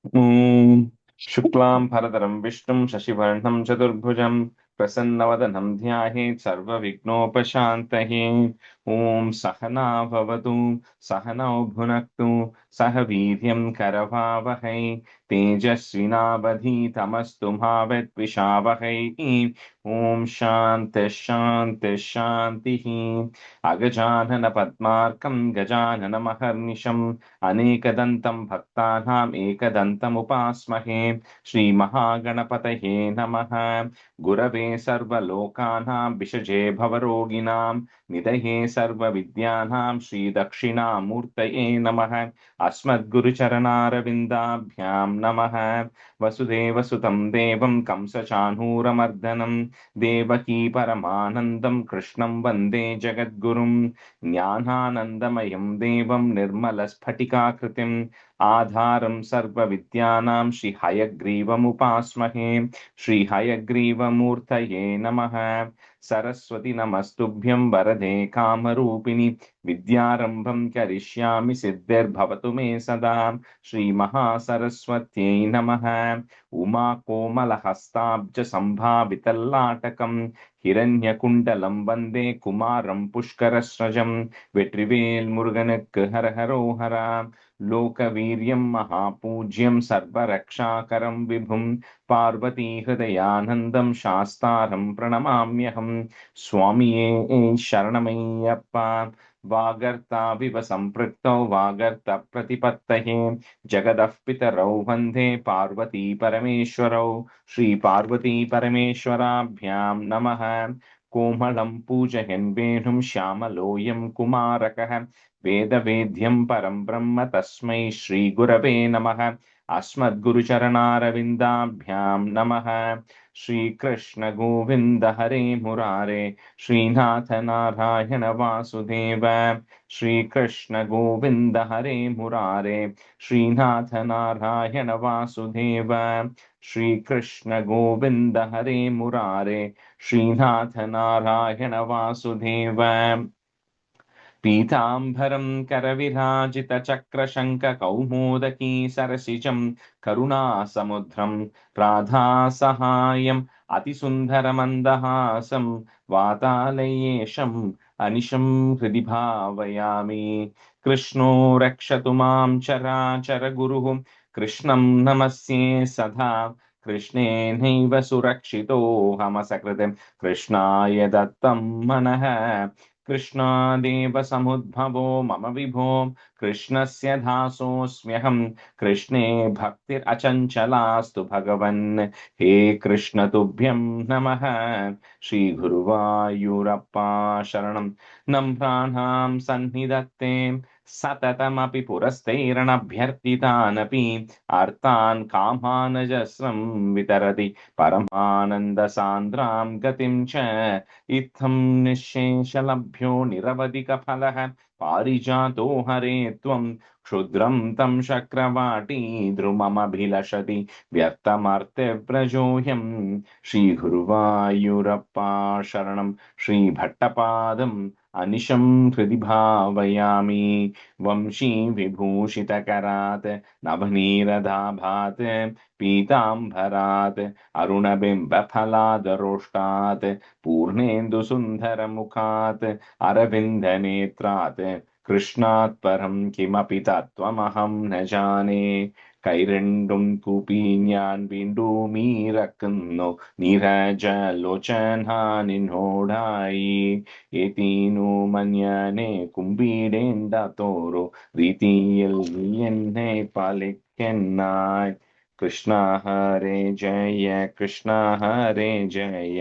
ॐ शुक्लां भरधरं विष्णुं शशिवर्णं चतुर्भुजं प्रसन्नवदनं ध्यायेत् सर्वविघ्नोपशान्तये। ॐ सहना भवतु सहनौ भुनक्तु सह वीर्यं करवावहै तेजस्विनावधीतमस्तु मा विद्विषावहै। ॐ शान्तिः शान्तिः शान्तिः। अगजानन पद्मार्कं गजाननमहर्निशम् अनेकदन्तं भक्तानाम् एकदन्तमुपास्महे। श्रीमहागणपतये नमः। गुरवे सर्वलोकानां विषजे भवरोगिणां निधये सर्वविद्यानां श्रीदक्षिणामूर्तये नमः। अस्मद्गुरुचरणारविन्दाभ्यां नमः। वसुदेवसुतं देवं कंसचाणूरमर्दनं देवकी परमानन्दं कृष्णं वन्दे जगद्गुरुं। ज्ञानानन्दमयं देवं निर्मलस्फटिकाकृतिम् आधारं सर्वविद्यानां श्रीहयग्रीवमुपास्महे। श्रीहयग्रीवमूर्तये नमः। सरस्वति नमस्तुभ्यं वरदे कामरूपिणि विद्यारम्भं करिष्यामि सिद्धिर्भवतु मे सदा। श्रीमहासरस्वत्यै नमः। उमाकोमलहस्ताब्जसम्भावितल्लाटकं हिरण्यकुण्डलं वन्दे कुमारं पुष्करस्रजं। வெற்றிவேல் முருகனுக்கு ஹரஹரோஹரா. லோகவீரியம் மகாபூஜ்யம் சர்வரக்ஷாகரம் விபும் பார்வதி ஹிருதயானந்தம் சாஸ்தாரம் பிரணமாம்யகம். சுவாமியே சரணமையப்பா. वागर्ताविव सम्पृक्तौ वागर्त प्रतिपत्तये जगदः पितरौ वन्दे पार्वती परमेश्वरौ। श्रीपार्वती परमेश्वराभ्यां नमः। कोमलं पूजयन् वेणुं श्यामलोऽयं कुमारकः वेदवेद्यं परं ब्रह्म तस्मै श्रीगुरवे नमः। अस्मद्गुरुचरणारविन्दाभ्यां नमः। श्रीकृष्ण गोविन्द हरे मुरारे श्रीनाथ नारायण वासुदेव। श्रीकृष्ण गोविन्द हरे मुरारे श्रीनाथ नारायण वासुदेव। श्रीकृष्ण गोविन्द हरे मुरारे श्रीनाथ नारायण वासुदेव। पीताम्बरं करविराजितचक्रशङ्खकौमोदकी सरसिजं करुणासमुद्रं राधासहायम् अतिसुन्दरमन्दहासं वातालयेशम् अनिशं हृदि भावयामि। कृष्णो रक्षतु मां चराचरगुरुः कृष्णं नमस्ये सदा। कृष्णेनैव सुरक्षितोऽहमसकृतं कृष्णाय दत्तं मनः। कृष्णादेव समुद्भवो मम विभो कृष्णस्य दासोऽस्म्यहं। कृष्णे भक्तिरचञ्चलास्तु भगवन्। हे कृष्ण तुभ्यं नमः। श्रीगुरुवायूरप्पा शरणं नम्राणां सन्निधत्ते सततमपि पुरस्तैरणभ्यर्थितानपि आर्तान् कामानजस्रं वितरति परमानन्दसान्द्रां गतिं च। इत्थं निःशेषलभ्यो निरवधिकफलः पारिजातो हरे त्वं क्षुद्रं तं शक्रवाटी द्रुममभिलषति व्यर्थमर्त्यव्रजोऽयं। श्रीगुरुवायूरप्पा शरणं श्रीभट्टपादम् अनिशं हृदि भावयामि। वंशी विभूषितकरात् नवनीरदाभात् पीताम्बरात् अरुणबिम्बफलादरोष्टात् पूर्णेन्दुसुन्दरमुखात् अरविन्दनेत्रात् कृष्णात् परं किमपि तत्त्वमहं न जाने। കൈരണ്ടും കൂപ്പി ഞാൻ വീണ്ടുമീറക്കുന്നു നീരജലോചനാനിന്നോടായി ഏതീനു മന്യനെ കുമ്പിടേണ്ടതോരോ രീതിയിൽ നീ എന്നെ പാലിക്കെന്നായി. കൃഷ്ണ ഹരേ ജയ കൃഷ്ണ ഹരേ Jaya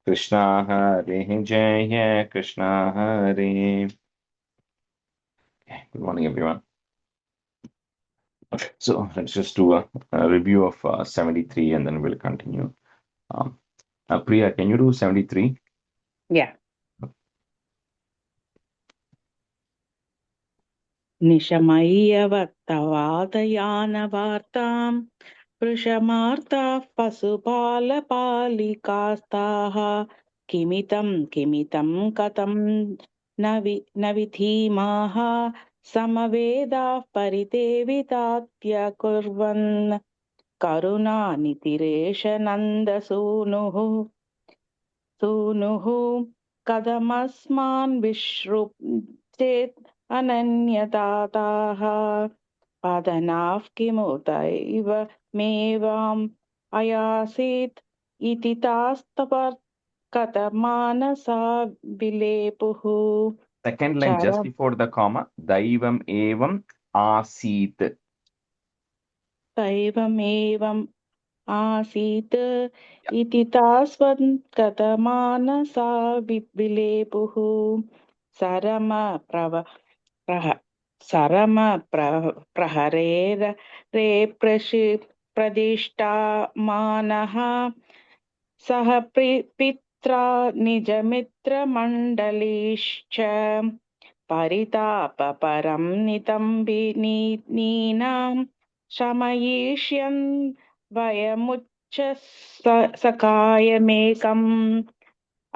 Krishna Hare Jaya Krishna Hare. Okay, good morning, everyone. Okay, so let's just do a review of 73 and then we'll continue. Priya, can you do 73? Yeah. निशमय्यवत्तवादयानवार्तां वृषमार्ताः पशुपालपालिकास्ताः किमितं कथं न विधीमाः समवेदाः परितेवितात्य कुर्वन् करुणानितिरेष नन्दसूनुः कथमस्मान् विश्रुचेत् अनन्यदाताः पदनाः किमुतैव मेवाम् अयासीत् इति तास्तपकथमानसा विलेपुः. Second line just before the comma, Daivam evam asit. दैवमेवम् आसीत् इति तास्वन्कथमानसा विलेपुः. सरमप्रहरेर रे प्रतिष्ठामानः सह पित्रा निजमित्रमण्डलीश्च परितापपरं नितम्बिनीनां शमयिष्यन् वयमुच्च सकायमेकम्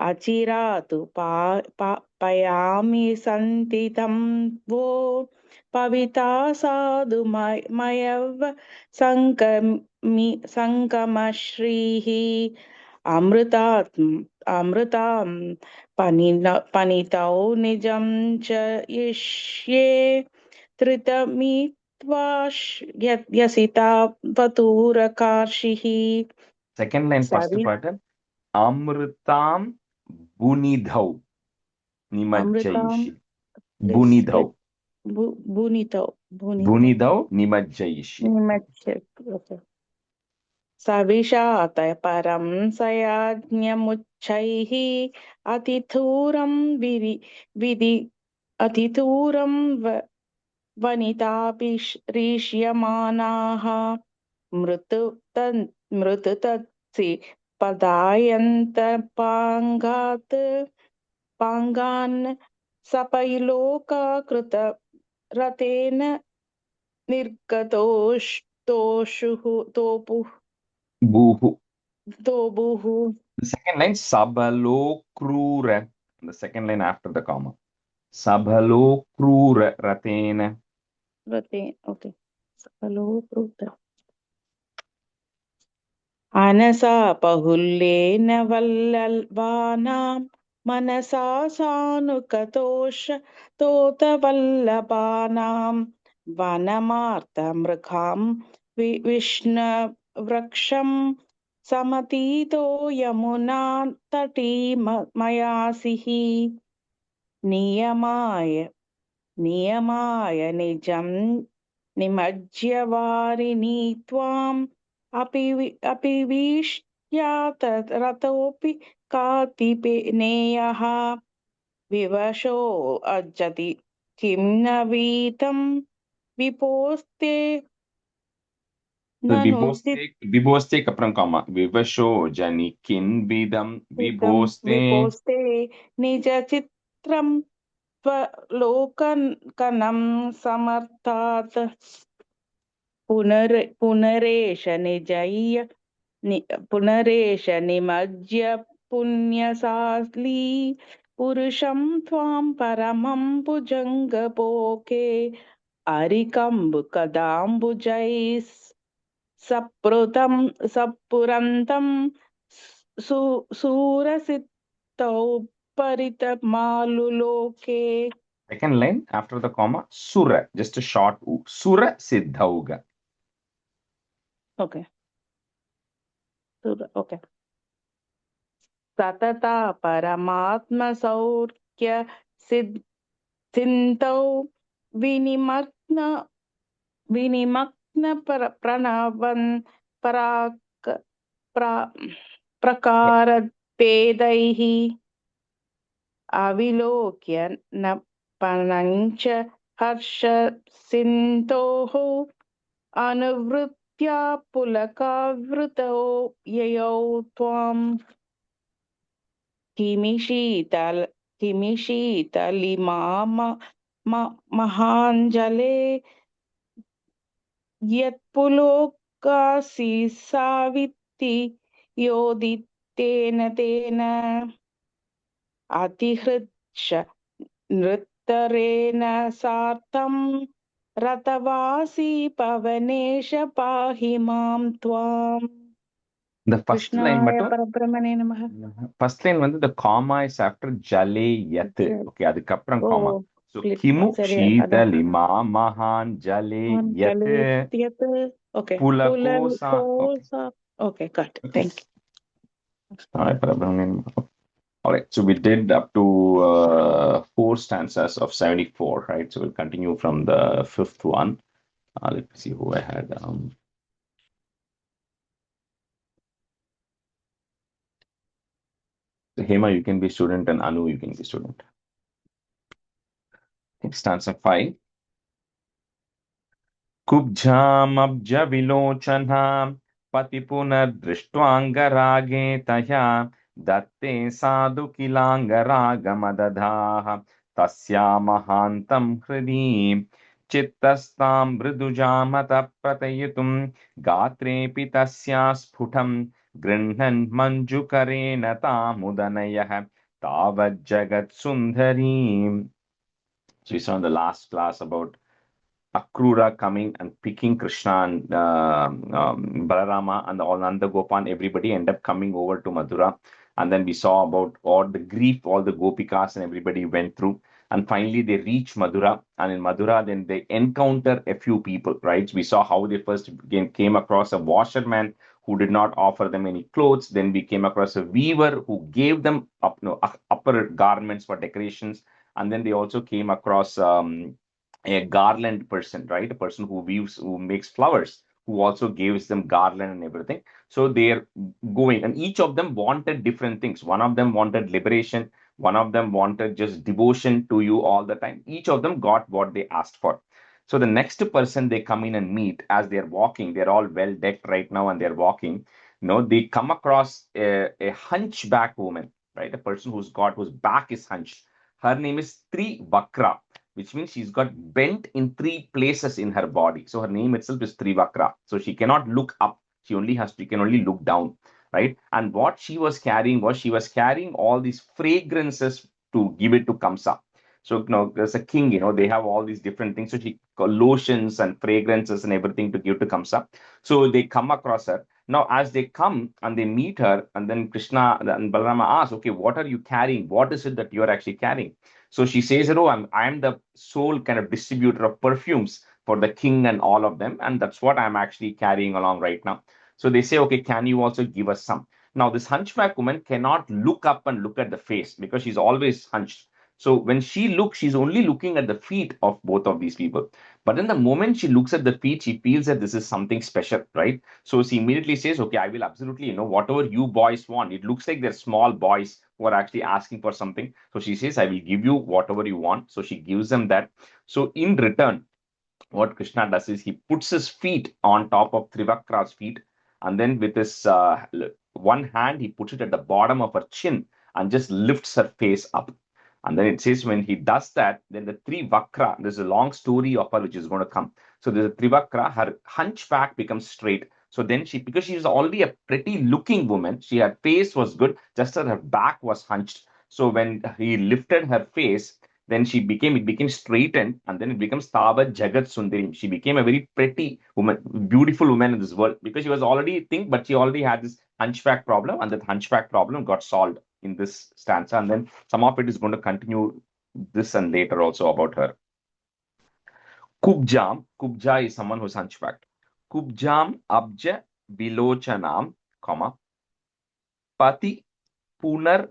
अचिरातु पयामि सन्ति तं वो पविता साधु मयव सङ्गमश्रीः अमृतां पनितौ निजं च इष्ये धृतमित्वा यसिता वतूरकार्षिः. Second line first part, Amritam bunidhau nimajjaishi. Bunidhau. Bunidhau nimajjaishi. सविशात परं सयाज्ञमुच्चैः अतिथूरं वनिताभिरीष्यमाणाः मृततत्सि पाङ्गान् सपैलोकाकृत रतेन निर्गतोषुः Buhu. Tobuhu. The second line, Sabalokrura. The second line after the comma. Sabalokrura ratena. Okay. Sabalokrura. Anasa pahulena vallalvanam manasa sanukatosha tota vallabanam vanamarta mrikham vishna vraksham samatito yamuna tati mayasihi niyamaya nijam nimajyavarini tvam अपिवीष्यात रतोऽपि कातिपेनेयः विवशो अज्जति किं न वीतं विपोस्ते विभोस्ते कपरं कामा विवशो जनि किन्विदं विपोस्ते निजचित्रं त्वलोकनं समर्थात् पुनरेष निमज्य पुण्यशाली पुरुषं त्वां परमं भुजङ्गपोके अरिकम्बुकदाम्बुजैः सपुरन्तं सूरसिद्धौ परितमालुलोके. Second line after the comma, Sura, just a short U. Sura Siddhauga. Okay. Satata Paramatma Saurkya Siddhintau Vinimakna Pranavan Prakaradvedaihi Avilokya Napanancha Harsha Sintoho Anuvritya Pulakavrito Yayau Tvam Kimishitalimama Mahanjale Yatpulokasi Saviti Yoditena Tena Atihridsha Nritta उत्तरेण सार्थं रतवासी पवनेश पाहि मां त्वाम्. The first line कृष्णाय மட்டும் परब्रह्मणे नमः. first line வந்து the comma is after jale yat. Okay, அதுக்கப்புறம் ஓ comma. So split. kimu சரி அதான் sheetalima mahan jale yat ஜலயத்யத். Okay. pulako sa. புலகோசா. Okay, got it. Okay. Thank you. All right, so we did up to 4 stanzas of 74, right? So we'll continue from the fifth one. Let me see who I had. So Hema, you can be student, and Anu, you can be student. Stanza 5. कुब्जामब्जविलोचनां पतिपुनर्दृष्ट्वाङ्गरागे तया दत्ते साधु किलाङ्गरागमदधाः तस्या महान्तं हृदीं चित्तस्तां मृदुजामतः प्रतयितुं गात्रेऽपि तस्या स्फुटं गृह्णन् मञ्जुकरेण तामुदनयः तावज्जगत्सुन्दरीम्. So we saw in the last class about Akrura coming and picking Krishna and Balarama and all Nanda Gopan, everybody end up coming over to Madura. And then we saw about all the grief, all the Gopikas and everybody went through. And finally they reach Madura. And in Madura, then they encounter a few people, right? We saw how they first came across a washerman who did not offer them any clothes. Then we came across a weaver who gave them upper garments for decorations. And then they also came across a garland person, right? A person who weaves, who makes flowers, who also gives them garland and everything. So they're going, and each of them wanted different things. One of them wanted liberation. One of them wanted just devotion to you all the time. Each of them got what they asked for. So the next person they come in and meet as they're walking, they're all well decked right now and they're walking. They come across a hunchback woman, right? A person whose back is hunched. Her name is Trivakra, which means she's got bent in 3 places in her body. So her name itself is Trivakra. So she cannot look up. She can only look down, right? And what she was carrying all these fragrances to give it to Kamsa. So, there's a king, they have all these different things. So she lotions and fragrances and everything to give to Kamsa. So they come across her. Now, as they come and they meet her, and then Krishna and Balarama ask, okay, what are you carrying? What is it that you're actually carrying? So she says, oh, I'm the sole kind of distributor of perfumes for the king and all of them. And that's what I'm actually carrying along right now. So they say, okay, can you also give us some? Now, this hunchback woman cannot look up and look at the face because she's always hunched. So when she looks, she's only looking at the feet of both of these people. But in the moment she looks at the feet, she feels that this is something special, right? So she immediately says, okay, I will absolutely, whatever you boys want. It looks like they're small boys who are actually asking for something. So she says, I will give you whatever you want. So she gives them that. So in return, what Krishna does is he puts his feet on top of Trivakra's feet, and then with his one hand, he puts it at the bottom of her chin and just lifts her face up. And then it says when he does that, then the Trivakra, there's a long story of her which is going to come. So there's a Trivakra, her hunchback becomes straight. So then because she was already a pretty looking woman, her face was good, just as her back was hunched. So when he lifted her face, then it became straightened, and then it becomes Tava Jagat Sundarim. She became a very pretty woman, beautiful woman in this world, because she was already a thing, but she already had this hunchback problem, and that hunchback problem got solved in this stanza. And then some of it is going to continue this and later also about her. Kubja is someone who's hunchbacked. Kubjam abja vilochanam, pati punar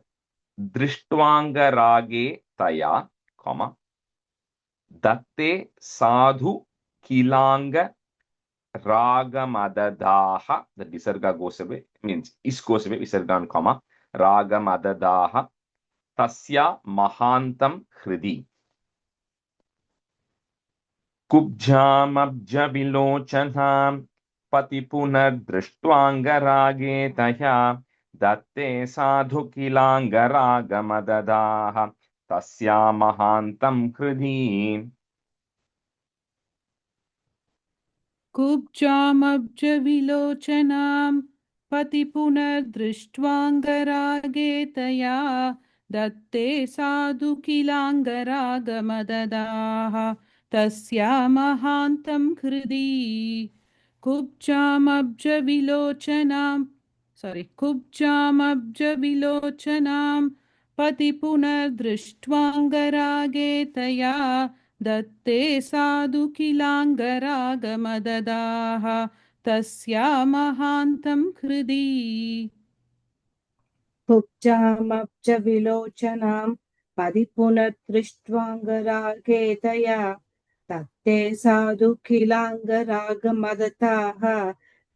drishtvangarage taya, datte sadhu kilanga ragamadadah. The visarga goes away, means is goes away, visarga and comma, ragamadadah tasya mahantam hridi. Kubjamabja vilochanam pati punar drishtvangarage taya datte sadhu kilanga ragamadadah tasya mahantam hridi. कुब्जामब्जविलोचनां पतिपुनर्दृष्ट्वाङ्गरागे तया दत्ते साधु किलाङ्गरागमददाः तस्या महान्तं हृदि कुब्जामब्जविलोचनां पति पुनर्दृष्ट्वाङ्गरागे तया दत्ते साधु किलाङ्गरागमददाः तस्या महान्तं हृदि कुब्जामब्जविलोचनां परिपुनर्दृष्ट्वाङ्गरागेतया तत्ते साधुखिलाङ्गरागमदताः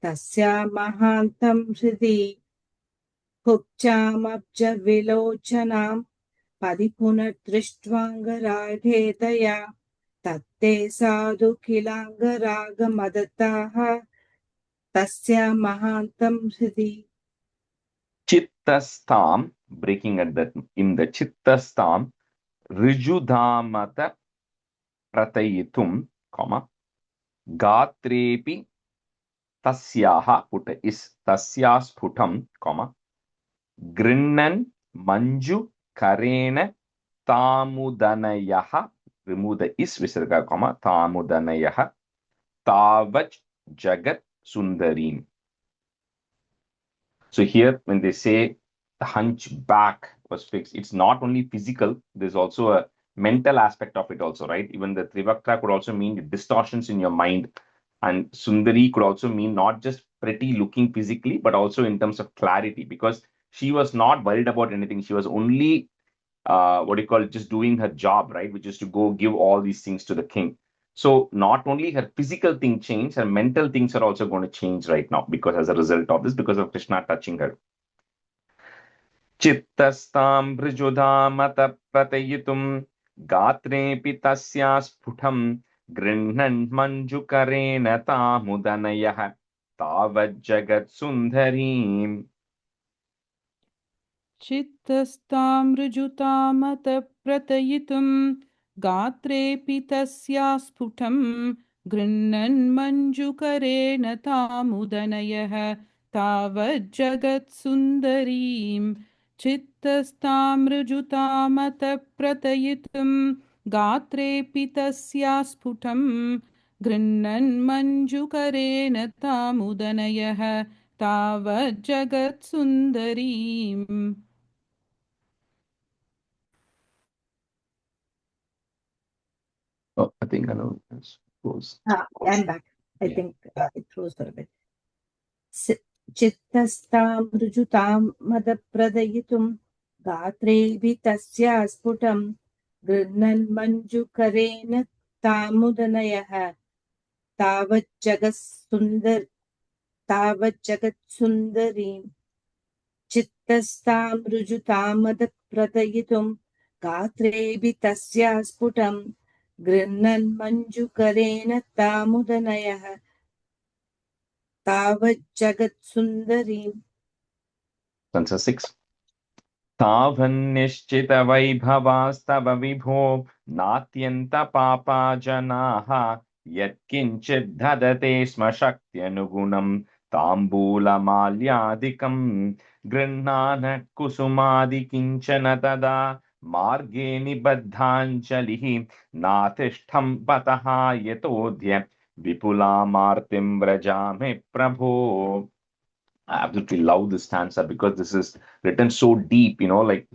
तस्या महान्तं हृदि कुब्जामब्जविलोचनां परिपुनर्दृष्ट्वाङ्गरागेतया तत्ते साधुखिलाङ्गरागमदताः तस्या महान्तं हृदि Chittastam, breaking at that in the Chittastam, Rijudhamata Pratayitum, comma, Gatrepi Tasyaha, put is Tasyas Putam, comma, Grinnan Manju Karena Tamudanayaha, remove the is visarga, comma, Tamudanayaha, Tavaj Jagat Sundarim. So here, when they say the hunchback was fixed, it's not only physical, there's also a mental aspect of it also, right? Even the Trivakta could also mean distortions in your mind. And Sundari could also mean not just pretty looking physically, but also in terms of clarity, because she was not worried about anything. She was only, just doing her job, right? Which is to go give all these things to the king. So not only her physical thing changed, her mental things are also going to change right now because as a result of this, because of Krishna touching her. Chittastam brijudhamata pratayitum gatrepi tasya sphutam grinnan manjukarena tamudanayah tavad jagat sundarim. चित्तस्तामृजुतामत प्रतयितुं गात्रेऽपि तस्या स्फुटं गृह्णन् मञ्जुकरेण तामुदनयः तावज्जगत्सुन्दरीं चित्तस्तामृजुतामत प्रतयितुं गात्रेऽपि तस्या स्फुटं गृह्णन् मञ्जुकरेण तामुदनयः तावज्जगत्सुन्दरीम्. Oh, I think I know this goes. I'm back. I Yeah. think it froze for a bit. चित्तस्तां ऋजुतां मदप्रदयितुं गात्रेऽपि तस्या स्फुटं गृह्णन् मञ्जुकरेण तामुदनयः तावज्जगत्सुन्दरीं चित्तस्तां ऋजुतां मदप्रदयितुं गात्रेऽपि तस्या स्फुटं गृह्णन् मञ्जुकरेण तामुदनयः तावज्जगत्सुन्दरीं. Stanza 6. तावन्निश्चितवैभवास्तव विभो नात्यन्तपापा जनाः यत्किञ्चित् ददते स्म शक्त्यनुगुणं ताम्बूलमाल्यादिकं गृह्णान कुसुमादिकिञ्चन तदा मार्गे निबद्धाञ्जलिः नातिष्ठं पतः यतोऽद्य विपुलामार्तिं व्रजामि प्रभो. I absolutely love this stanza because this is written so deep,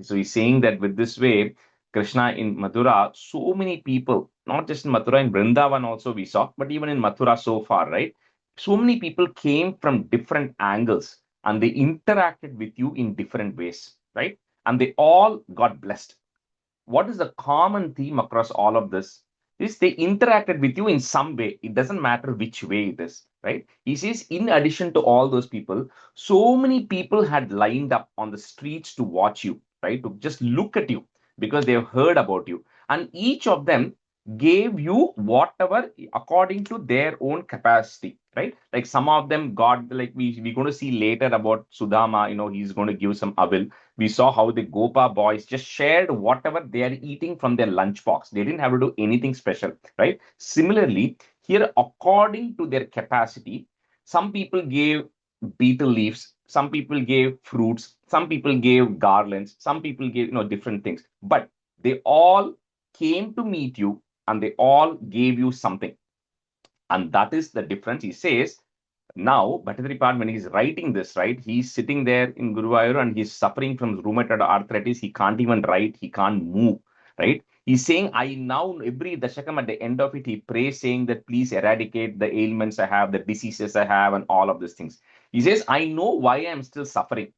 so he's saying that with this way, Krishna in Mathura, so many people, not just in Mathura, in Vrindavan also we saw, but even in Mathura so far, right? So many people came from different angles and they interacted with you in different ways, right? And they all got blessed. What is the common theme across all of this? Is they interacted with you in some way. It doesn't matter which way it is, right? He says, in addition to all those people, so many people had lined up on the streets to watch you, right? To just look at you because they have heard about you. And each of them gave you whatever according to their own capacity, right? Like some of them got, like we're going to see later about Sudama, he's going to give some avil. We saw how the Gopa boys just shared whatever they are eating from their lunchbox. They didn't have to do anything special, right? Similarly, here, according to their capacity, some people gave betel leaves, some people gave fruits, some people gave garlands, some people gave, different things. But they all came to meet you and they all gave you something. And that is the difference. He says, now, Bhattacharya, when he's writing this, right, he's sitting there in Guruvayur and he's suffering from rheumatoid arthritis. He can't even write, he can't move, right? He's saying, I now, every Dashakam at the end of it, he prays saying that please eradicate the ailments I have, the diseases I have, and all of these things. He says, I know why I'm still suffering.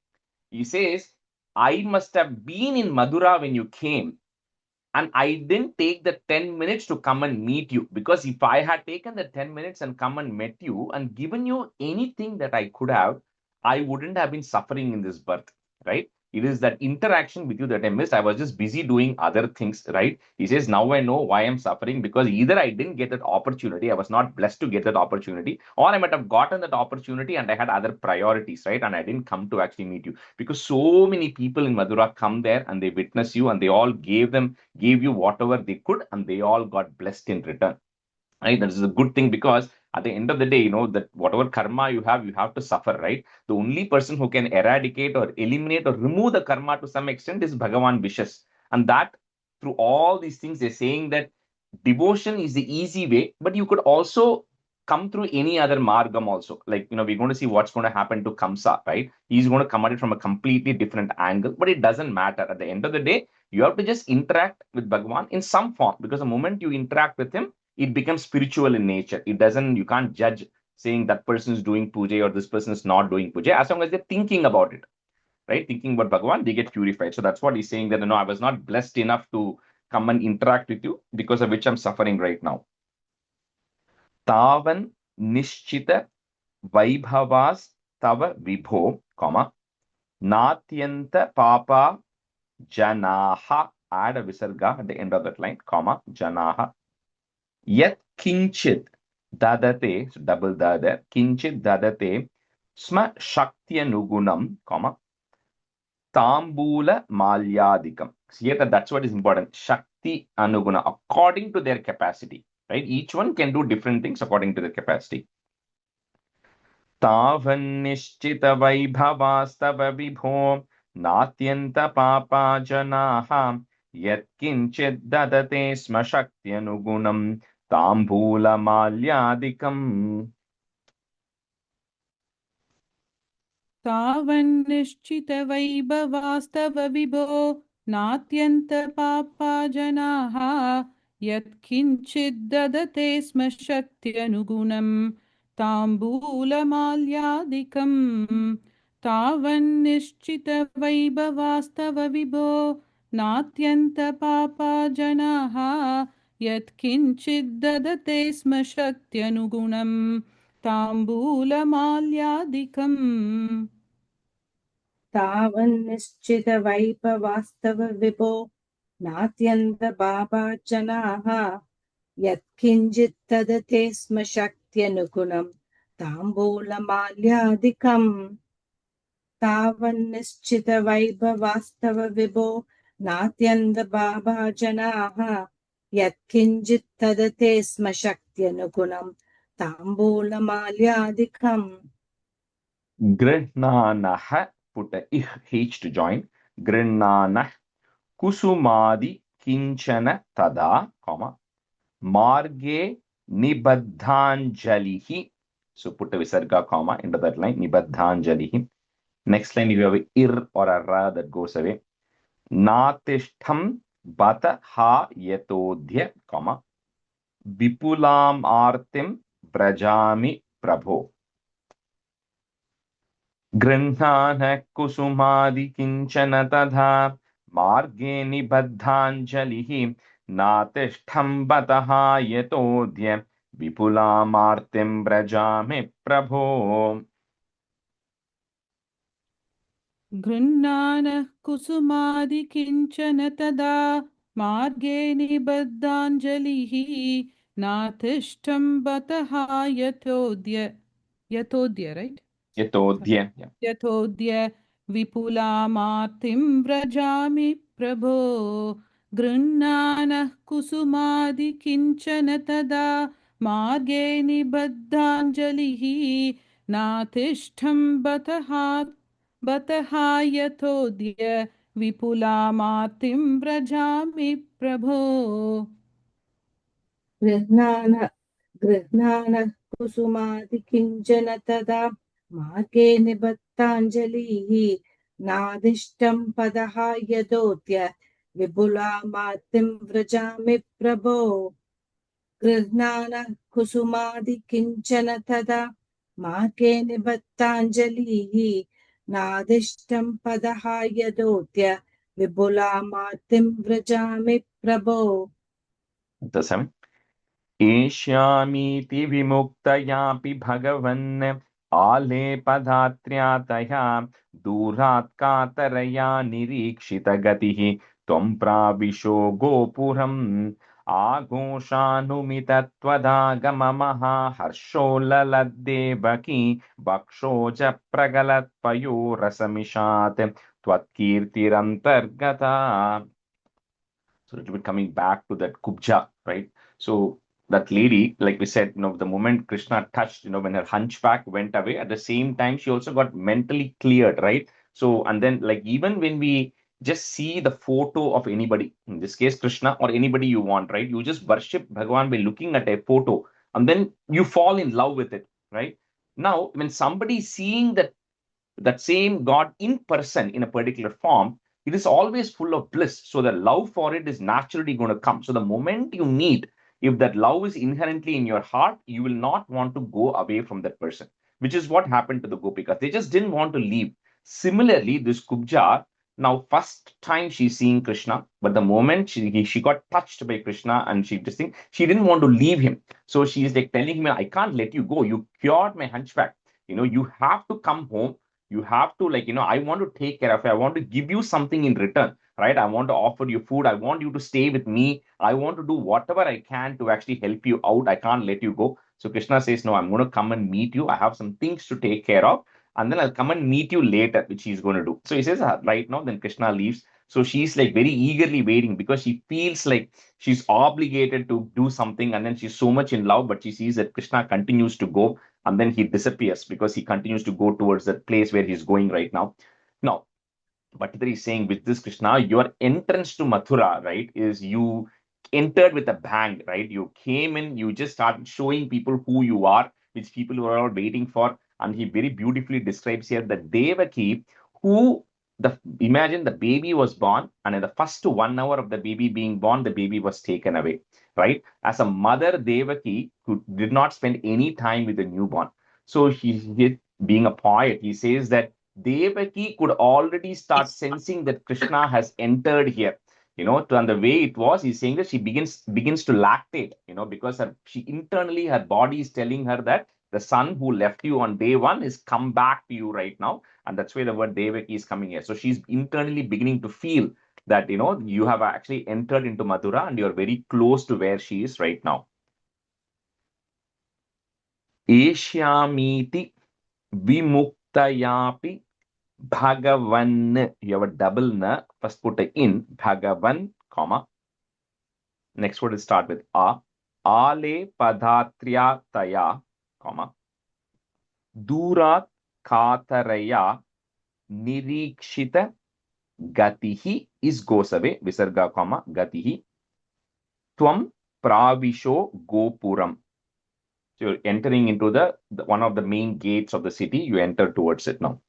He says, I must have been in Madura when you came. And I didn't take the 10 minutes to come and meet you, because if I had taken the 10 minutes and come and met you and given you anything that I could have, I wouldn't have been suffering in this birth, right? It is that interaction with you that I missed. I was just busy doing other things, right? He says, now I know why I'm suffering, because either I didn't get that opportunity, I was not blessed to get that opportunity, or I might have gotten that opportunity and I had other priorities, right? And I didn't come to actually meet you, because so many people in Madura come there and they witness you and they all gave you whatever they could and they all got blessed in return, right? That is a good thing, because at the end of the day, that whatever karma you have to suffer, right? The only person who can eradicate or eliminate or remove the karma to some extent is Bhagavan wishes. And that through all these things, they're saying that devotion is the easy way, but you could also come through any other margam also. Like, we're going to see what's going to happen to Kamsa, right? He's going to come at it from a completely different angle, but it doesn't matter. At the end of the day, you have to just interact with Bhagavan in some form, because the moment you interact with him, it becomes spiritual in nature. You can't judge saying that person is doing puja or this person is not doing puja. As long as they're thinking about it, right? Thinking about Bhagavan, they get purified. So that's what he's saying, that, I was not blessed enough to come and interact with you, because of which I'm suffering right now. Tavan nishchita vaibhavas tava vibho, natyanta papa janaha, add a visarga at the end of that line, janaha, yat kinchit dadate, so double dada, kinchit dadate, sma shaktyanugunam, Tambula Malyadikam. See here, that's what is important. Shakti Anuguna, according to their capacity, right? Each one can do different things according to their capacity. Tavan nishchita vaibhavastava vibho natyanta papa janaha yat kinchit dadate sma shakti anugunam tambula malyadikam. तावन्निश्चितवैभवास्तव विभो नात्यन्तपापा जनाः यत्किञ्चिद्ददते स्म शक्त्यनुगुणं ताम्बूलमाल्यादिकम् तावन्निश्चितवैभवास्तव विभो नात्यन्तपापा जनाः यत्किञ्चिद्ददते स्म शक्त्यनुगुणं ताम्बूलमाल्यादिकम् तावन्निश्चितवैभवास्तव विभो नात्यन्तपापाजनाः यत्किञ्चित् तदते स्म शक्त्यनुगुणं ताम्बूलमाल्यादिकम् तावन्निश्चितवैभवास्तव विभो नात्यन्तपापाजनाः यत्किञ्चित् तदते स्म शक्त्यनुगुणं ताम्बूलमाल्यादिकम्. Grihnanah, put a h to join. Grihnanah kusumadi kinchana tada, marge nibaddhanjalihi. So put a visarga, into that line, nibaddhanjalihi. Next line, if you have a ir or a ra, that goes away. Natishtham bata ha yatodhya, vipulam artim brajami prabho. Grinhana kusumadi kinchana tadha marge nibaddhanjalihi natishtham bataha yatodhya vipulamartim brajame prabho. गृह्णानः कुसुमादिकिञ्चन तदा मार्गे निबद्धाञ्जलिः नातिष्ठं बतः यतोद्य right Yatodhya. यतोद्य विपुलामार्तिं व्रजामि प्रभो गृह्णानः कुसुमादिकिञ्चन तदा मार्गे निबद्धाञ्जलिः नातिष्ठं बतः बतः यथोद्य विपुलामार्तिं व्रजामि प्रभो गृह्णानः कुसुमादिकिञ्चन तदा मार्गे निबद्धाञ्जलिः नादिष्टं पदः यदोद्य विपुलामार्तिं व्रजामि प्रभो गृह्णानः कुसुमादिकिञ्चन तदा मार्गे निबद्धाञ्जलिः नादिष्टं पदः यदोद्य विपुलामार्तिं व्रजामि प्रभो दशम एष्यामीति विमुक्तयापि भगवन् आलेपदात्र्यातया दूरात् कातरया निरीक्षितगतिः त्वं प्राविशो गोपुरम् आघोषानुमितत्वदागममहा हर्षोल्ललद्देवकी वक्षोज प्रगलत्पयोरसमिषात् त्वत्कीर्तिरन्तर्गता. So a little bit coming back to that kubja, right? So that lady, like we said, the moment Krishna touched, when her hunchback went away, at the same time, she also got mentally cleared, right? So, and then like even when we just see the photo of anybody, in this case, Krishna or anybody you want, right? You just worship Bhagavan by looking at a photo and then you fall in love with it, right? Now, when somebody is seeing that same God in person in a particular form, it is always full of bliss. So the love for it is naturally going to come. So the moment you meet, if that love is inherently in your heart, you will not want to go away from that person, which is what happened to the Gopikas. They just didn't want to leave. Similarly, this Kubja, now first time she's seeing Krishna, but the moment she got touched by Krishna and she didn't want to leave him. So she's like telling him, I can't let you go. You cured my hunchback. You have to come home. You have to I want to take care of you. I want to give you something in return, right? I want to offer you food. I want you to stay with me. I want to do whatever I can to actually help you out. I can't let you go. So Krishna says, no, I'm going to come and meet you. I have some things to take care of. And then I'll come and meet you later, which he's going to do. So he says, right now, then Krishna leaves. So she's like very eagerly waiting because she feels like she's obligated to do something. And then she's so much in love, but she sees that Krishna continues to go. And then he disappears because he continues to go towards that place where he's going right now. Now, Bhattacharya is saying with this Krishna, your entrance to Mathura, right, is you entered with a bang, right? You came in, you just started showing people who you are, which people were all waiting for. And he very beautifully describes here that Devaki, who imagine the baby was born, and in the first 1 hour of the baby being born, the baby was taken away, right? As a mother, Devaki, who did not spend any time with the newborn. So he being a poet, he says that Devaki could already start sensing that Krishna has entered here. And the way it was, he's saying that she begins to lactate, because she internally, her body is telling her that the son who left you on day one is come back to you right now. And that's why the word Devaki is coming here. So she's internally beginning to feel that, you have actually entered into Mathura and you're very close to where she is right now. Eshyamiti vimuktayapi Bhagavan. You have a double na. First put a in. Bhagavan, comma. Next word will start with a. Ale padathrya taya, comma. Durat kataraya nirikshita gatihi is goes away. Visarga, comma. Gatihi. Tvam pravisho gopuram. So you're entering into the one of the main gates of the city. You enter towards it now.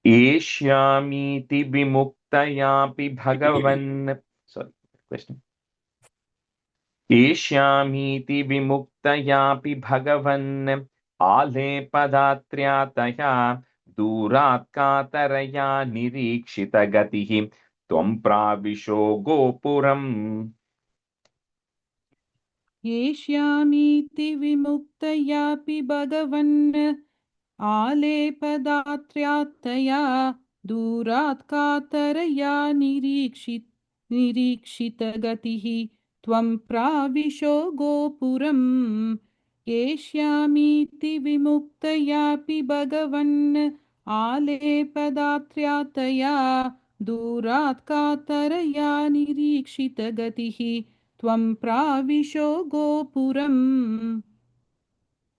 Eshyamiti vimuktayapi Bhagavan. Sorry, question. Eshyamiti vimuktayapi Bhagavan ale padatryataya durat kataraya nirikshita gatihi tvam pravisho gopuram. येष्यामीति विमुक्तयापि भगवन् आलेपदात्र्यात्तया दूरात् कातरया निरीक्षितगतिः त्वं प्राविशो गोपुरम् येष्यामीति विमुक्तयापि भगवन् आलेपदात्र्यात्तया दूरात् कातरया निरीक्षितगतिः त्वं प्राविशो गोपुरम्.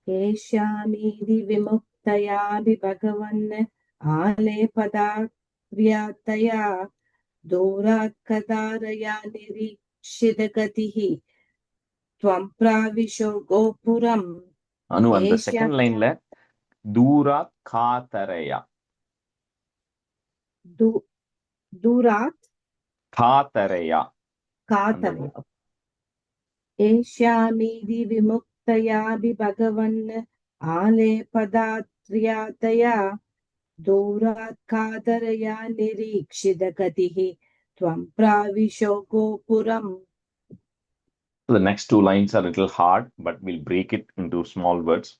केशामीति विमुक्तयापि भगवन् आलेपदात्र्यातया दूरात् कदारया निरीक्षितगतिः त्वं प्राविशो गोपुरम् Anu, and the एष्या second line le Dura Kataraya. दूरात् Kataraya. कातरया एष्यामीति विमुक्तयापि भगवन् आलेपदात्र्यातया दूरात् कातरया निरीक्षितगतिः त्वं प्राविशो गोपुरम्. So the next two lines are a little hard, but we'll break it into small words.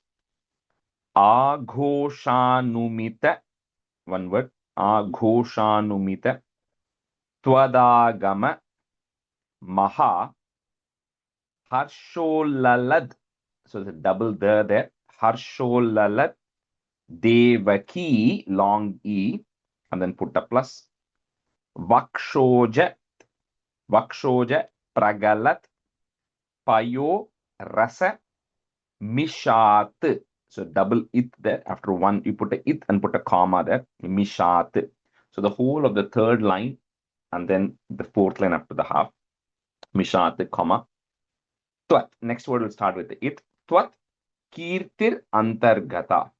Aghoshanumita, one word. Aghoshanumita Twadagama Maha Harsholalad. So it's a double there. Harsholalad Devaki, long E, and then put a plus. Vakshoja Pragalat Payo Rasa Mishat. So double it there. After one, you put a it and put a comma there. Mishat. So the whole of the third line and then the fourth line after the half. Mishat, comma. Twat. Next word will start with the it. Twat Kirtir Antargata.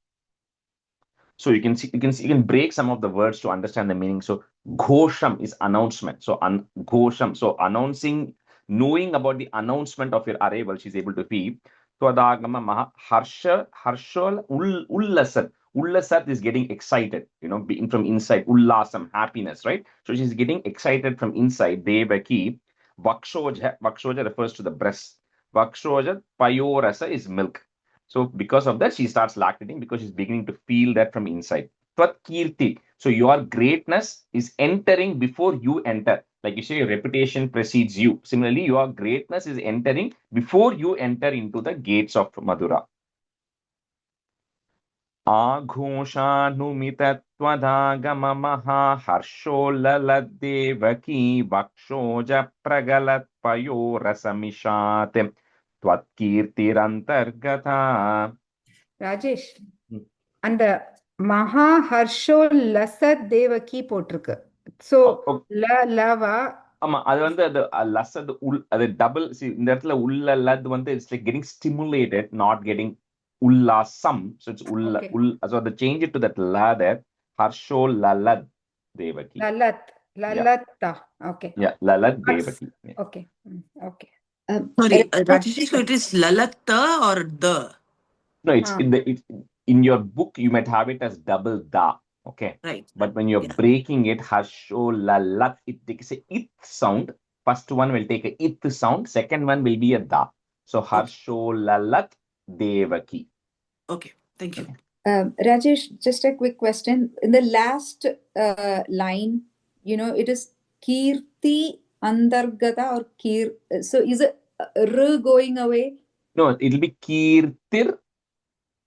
So you can break some of the words to understand the meaning. So Ghosham is announcement. So Ghosham. So announcing, knowing about the announcement of your arrival, she's able to be. Twadagama Maha Harshal Ullasat. Ullasat is getting excited, being from inside. Ullasam, happiness, right? So she's getting excited from inside. Devaki. Vakshoja refers to the breast. Vakshoja Payorasa is milk. So because of that, she starts lactating because she's beginning to feel that from inside. Tvat kirti. So your greatness is entering before you enter. Like you say, your reputation precedes you. Similarly, your greatness is entering before you enter into the gates of Madura. Aghoshanumita maha harsholalad-devaki vakshoja pragalat payo rasamishat tvatkirtirantargata. Rajesh அந்த மகா ஹர்ஷோ லசத் தேவகி போட்டிருக்கு. So லவா ஆமா அது வந்து அது லசத் அது double இந்த இடத்துல உள்ள லத் வந்து it's like getting stimulated not getting ullasam, so it's so they change it to that la there. Harsho lalad devaki. Lalatta. Okay. Yeah, lalad devaki. Yeah. Okay. Okay. Sorry, Rajesh, so it is lalatta or the? No, it's in your book you might have it as double da. Okay. Right. But when you're breaking it, harsho lalat, it takes a it sound. First one will take a it sound. Second one will be a da. So harsho lalat devaki. Okay, thank you. Rajesh, just a quick question. In the last line, it is kirti andargata or kir. So is it r going away? No, it'll be kirtir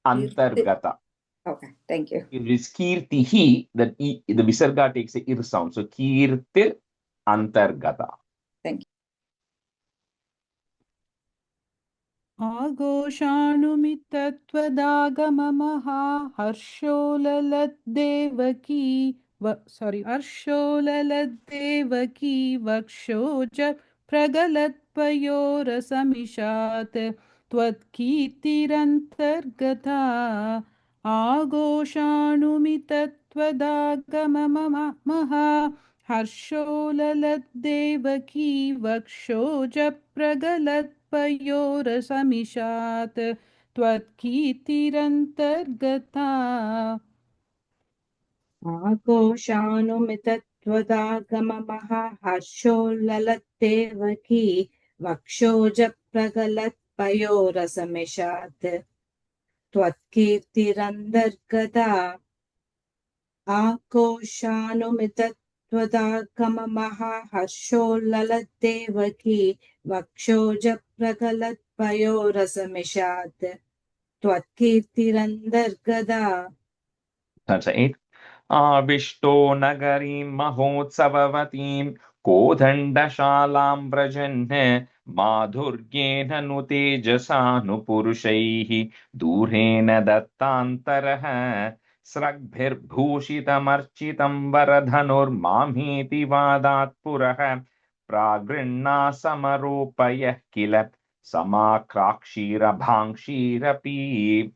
antargata. Okay, thank you. It is kirtihi, that the visarga takes a ir sound. So kirtir antargata. Thank you. आघोषानुमितत्वदागममहा हर्षोललद्देवकी हर्षोललद्देवकी वक्षोज प्रगलत्पयोरसमिषात् त्वत्कीर्तिरन्तर्गता आघोषानुमितत्वदागममहा हर्षोललद्देवकी वक्षोज प्रगलत्पयोरसमिषात् त्वत्कीर्तिरन्तर्गता आघोषानुमितत्वदागममः हर्षोल्ललद्देवकी वक्षोजप्रगलत्पयोरसमिषात् त्वत्कीर्तिरन्तर्गता आघोषानुमितत्वदागममः हर्षोल्ललद्देवकी वक्षोजप्रगलत्पयोरसमिषात् त्वत्कीर्तिरन्तर्गता. That's 8. Avishto nagarim mahotsavavatim kodhandashalam vrajanne madhuryena nutejasanu purushaihi durena dattantaraha Sragbhirbhushitam varadhanur vadat purah pragrinna samaropayah kila samakrakshira bhangshirapi.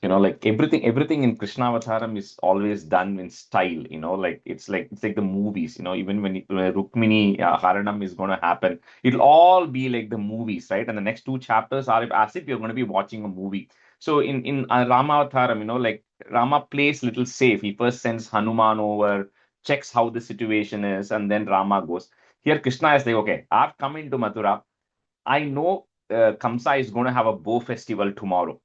Like everything in Krishna Avataram is always done in style, like it's like the movies, even when Rukmini Haranam is going to happen, it'll all be like the movies, right? And the next two chapters are as if you're going to be watching a movie. So in Rama Avataram, like Rama plays little safe. He first sends Hanuman over, checks how the situation is, and then Rama goes. Here Krishna is like, okay, I've come into Mathura. I know Kamsa is going to have a bow festival tomorrow.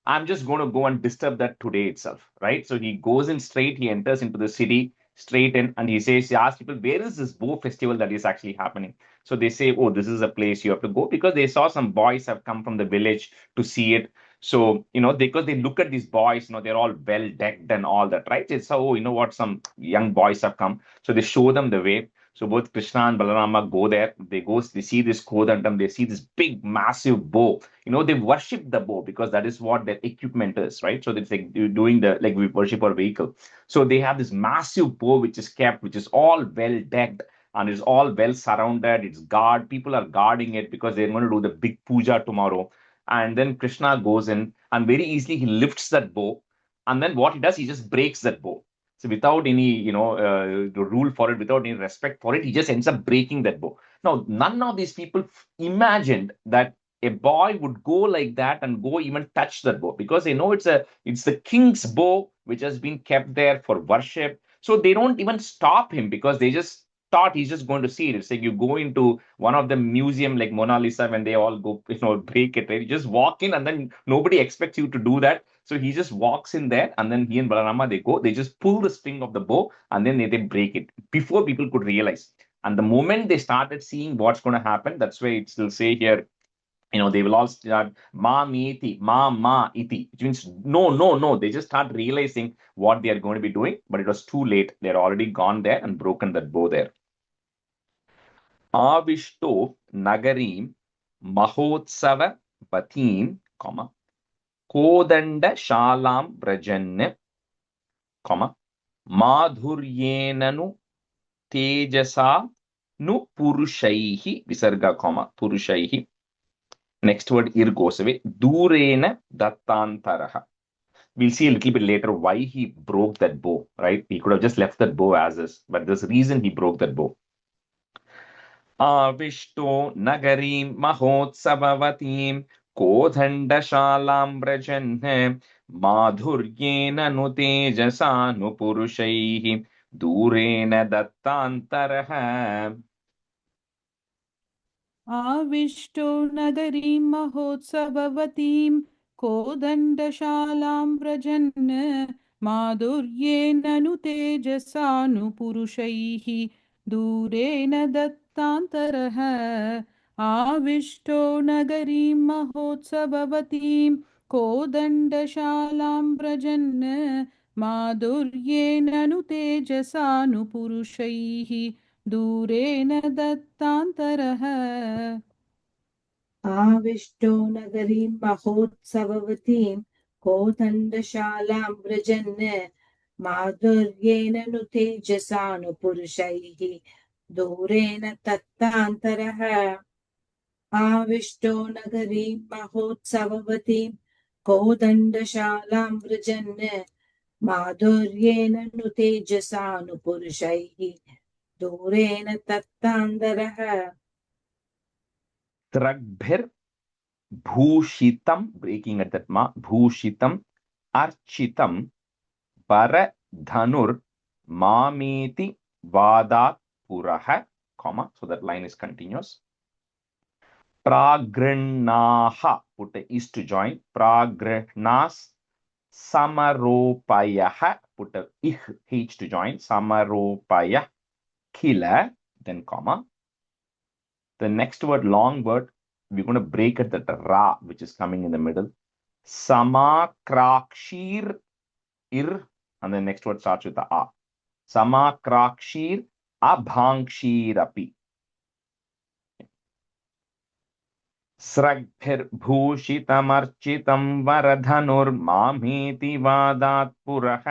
I'm just going to go and disturb that today itself, right? So he goes in straight, he enters into the city straight in, and he asks people, where is this bow festival that is actually happening? So they say, oh, this is a place you have to go, because they saw some boys have come from the village to see it. So, because they look at these boys, they're all well decked and all that, right? It's, oh, what, some young boys have come. So they show them the way. So both Krishna and Balarama go there. They see this Kodandam, they see this big, massive bow. They worship the bow because that is what their equipment is, right? So it's like doing we worship our vehicle. So they have this massive bow which is kept, which is all well decked and is all well surrounded. It's guard. People are guarding it because they're going to do the big puja tomorrow. And then Krishna goes in and very easily he lifts that bow. And then what he does, he just breaks that bow. So without any, rule for it, without any respect for it, he just ends up breaking that bow. Now, none of these people imagined that a boy would go like that and go even touch that bow, because they know it's the king's bow which has been kept there for worship. So they don't even stop him because they just thought he's just going to see it. It's like you go into one of the museum like Mona Lisa when they all go, break it, right? You just walk in and then nobody expects you to do that. So he just walks in there, and then he and Balarama, they just pull the string of the bow, and then they break it before people could realize. And the moment they started seeing what's going to happen, that's why it still say here, they will all start ma iti, ma iti, which means no. They just start realizing what they are going to be doing, but it was too late. They're already gone there and broken that bow there. Avishto nagarim mahotsava patim, Kodanda shalam brajanne, madhuryenanu tejasa nu purushaihi, visarga, purushaihi. Next word ir goes away. Durena dattantaraha. We'll see a little bit later why he broke that bow, right? He could have just left that bow as is, but there's a reason he broke that bow. Avishto nagarim mahotsavavatim kodhandashalam brajanne madhuryena nu tejasa nu purushaihi durena dattantaraha. आविष्टो नगरीं महोत्सववतीं कोदण्डशालां व्रजन् माधुर्येण तेजसानुपुरुषैः दूरेण दत्तान्तरः आविष्टो नगरीं महोत्सववतीं कोदण्डशालां व्रजन् माधुर्येण तेजसानुपुरुषैः दूरेण दत्तान्तरः आविष्टो नगरीं महोत्सववतीं कोदण्डशालां व्रजन् माधुर्येण नु तेजसानुपुरुषैः दूरेण तत्तान्तरः आविष्टो नगरीं महोत्सववतीं कोदण्डशालां व्रजन् माधुर्येण नु तेजसानुपुरुषैः दूरेण तत्तान्तरः Tragbhir bhushitam, breaking at that ma, bhushitam architam paradhanur mameti vadat puraha, so that line is continuous. Pragrinaha, put a is to join. Pragrinas samaropayaha, put a h to join. Samaropaya kila, then comma. The next word, long word, we're going to break at that ra, which is coming in the middle. Samakrakshir ir, and the next word starts with the a. Samakrakshir abhangshirapi. स्रग्भिर्भूषितमर्चितं वरधनुर्मामेति वादात् पुरः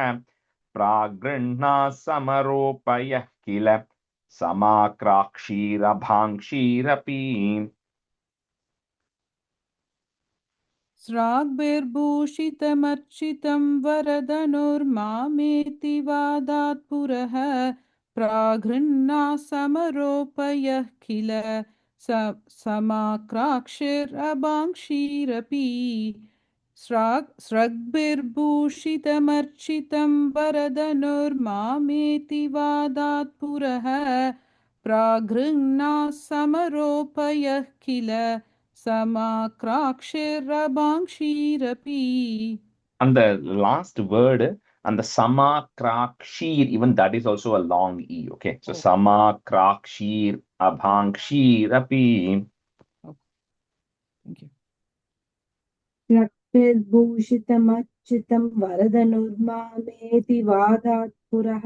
प्रागृह्णाः समरोपयः किल समाक्राक्षीरभाङ्क्षीरपि स्राग्भिर्भूषितमर्चितं वरदनुर्मामेति वादात् पुरः प्राघृह्णाः समरोपयः किल समाक्राक्षिरभाङ्क्षीरपि स्रग्भिर्भूषितमर्चितं वरदनुर्मामेति वादात् पुरः प्राघृह्णाः समरोपयः किल समाक्राक्षिरभाङ्क्षीरपि. And the last word and the samakrakshir, even that is also a long E. Okay, so samakrakshir abhangshirapi. Thank you. रक्तिर्भूषितमच्युतं वरदनुर्मामेति वादात् पुरः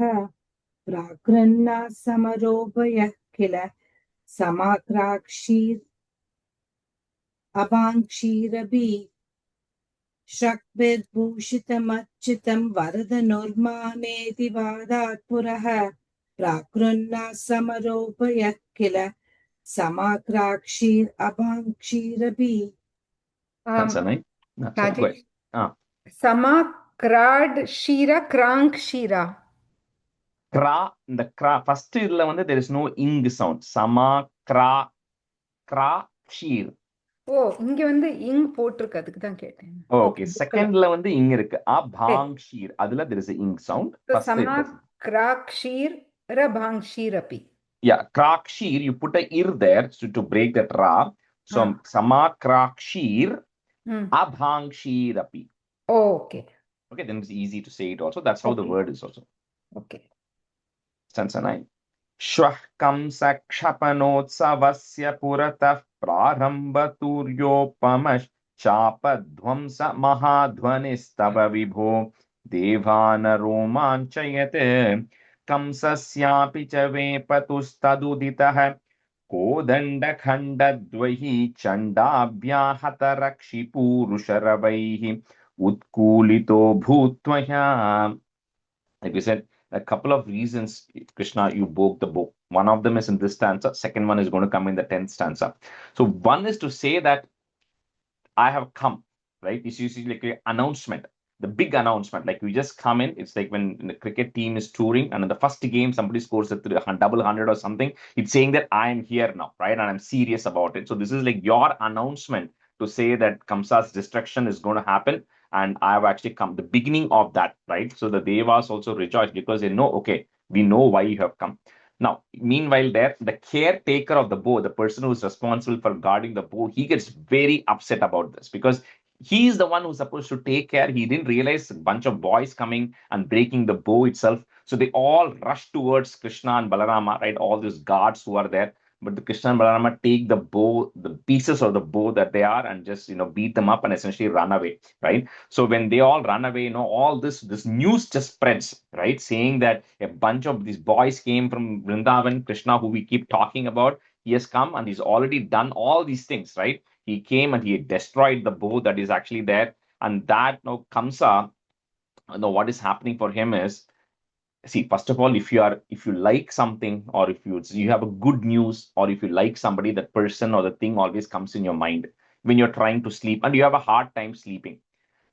प्राकृह्णाः समरोपयः किल समाक्राक्षीर् अभाङ्क्षीरपि शक्तिर्भूषितमच्युतं वरदनुर्मामेति वादात् पुरः प्राकृह्णाः समरोपयः किल समाक्राक्षीर् अभाङ्क्षीरपि. Sansanai? That's it. Go ahead. Samakrad Shira Krank Shira. Kra, the kra, first there is no ing sound. Samakra, kra, shir. Oh, இங்க வந்து ing போட்டிருக்கு அதுக்கு தான் கேட்டேன். Okay, second ing இருக்கு abhangshir. Adula there is a ing sound. So samakrakshir rabhangshirapi. Yeah, krakshir, you put a ir there to break that ra. So samakrakshir abhangshirapi. Oh, okay. Okay, then it's easy to say it also. That's how the word is also. Okay. Sansanai. Shwah kamsa kshapanotsavasya puratah prarambaturyopamash chapadhvamsa mahadhvanistava vibho devanaromanchayate kamsasyapi cha vepatustaduditah kodandakhandadvahi chandabhyahatarakshipurusharavaihi utkulito bhutvaya. Like we said, a couple of reasons, Krishna, you broke the bow. One of them is in this stanza. Second one is going to come in the 10th stanza. So one is to say that I have come, right? It's usually like an announcement, the big announcement. Like we just come in. It's like when the cricket team is touring and in the first game, somebody scores a double hundred or something. It's saying that I am here now, right? And I'm serious about it. So this is like your announcement to say that Kamsa's destruction is going to happen. And I have actually come, the beginning of that, right? So the Devas also rejoice because they know, okay, we know why you have come. Now, meanwhile, there, the caretaker of the bow, the person who is responsible for guarding the bow, he gets very upset about this because he is the one who's supposed to take care. He didn't realize a bunch of boys coming and breaking the bow itself. So they all rush towards Krishna and Balarama, right? All these guards who are there. But the Krishna and Balarama take the bow, the pieces of the bow that they are, and just beat them up and essentially run away, right? So when they all run away, all this news just spreads, right? Saying that a bunch of these boys came from Vrindavan, Krishna, who we keep talking about, he has come and he's already done all these things, right? He came and he destroyed the bow that is actually there, and that Kamsa, what is happening for him is, see, first of all, if you like something, or if you have a good news, or if you like somebody, that person or the thing always comes in your mind when you're trying to sleep and you have a hard time sleeping.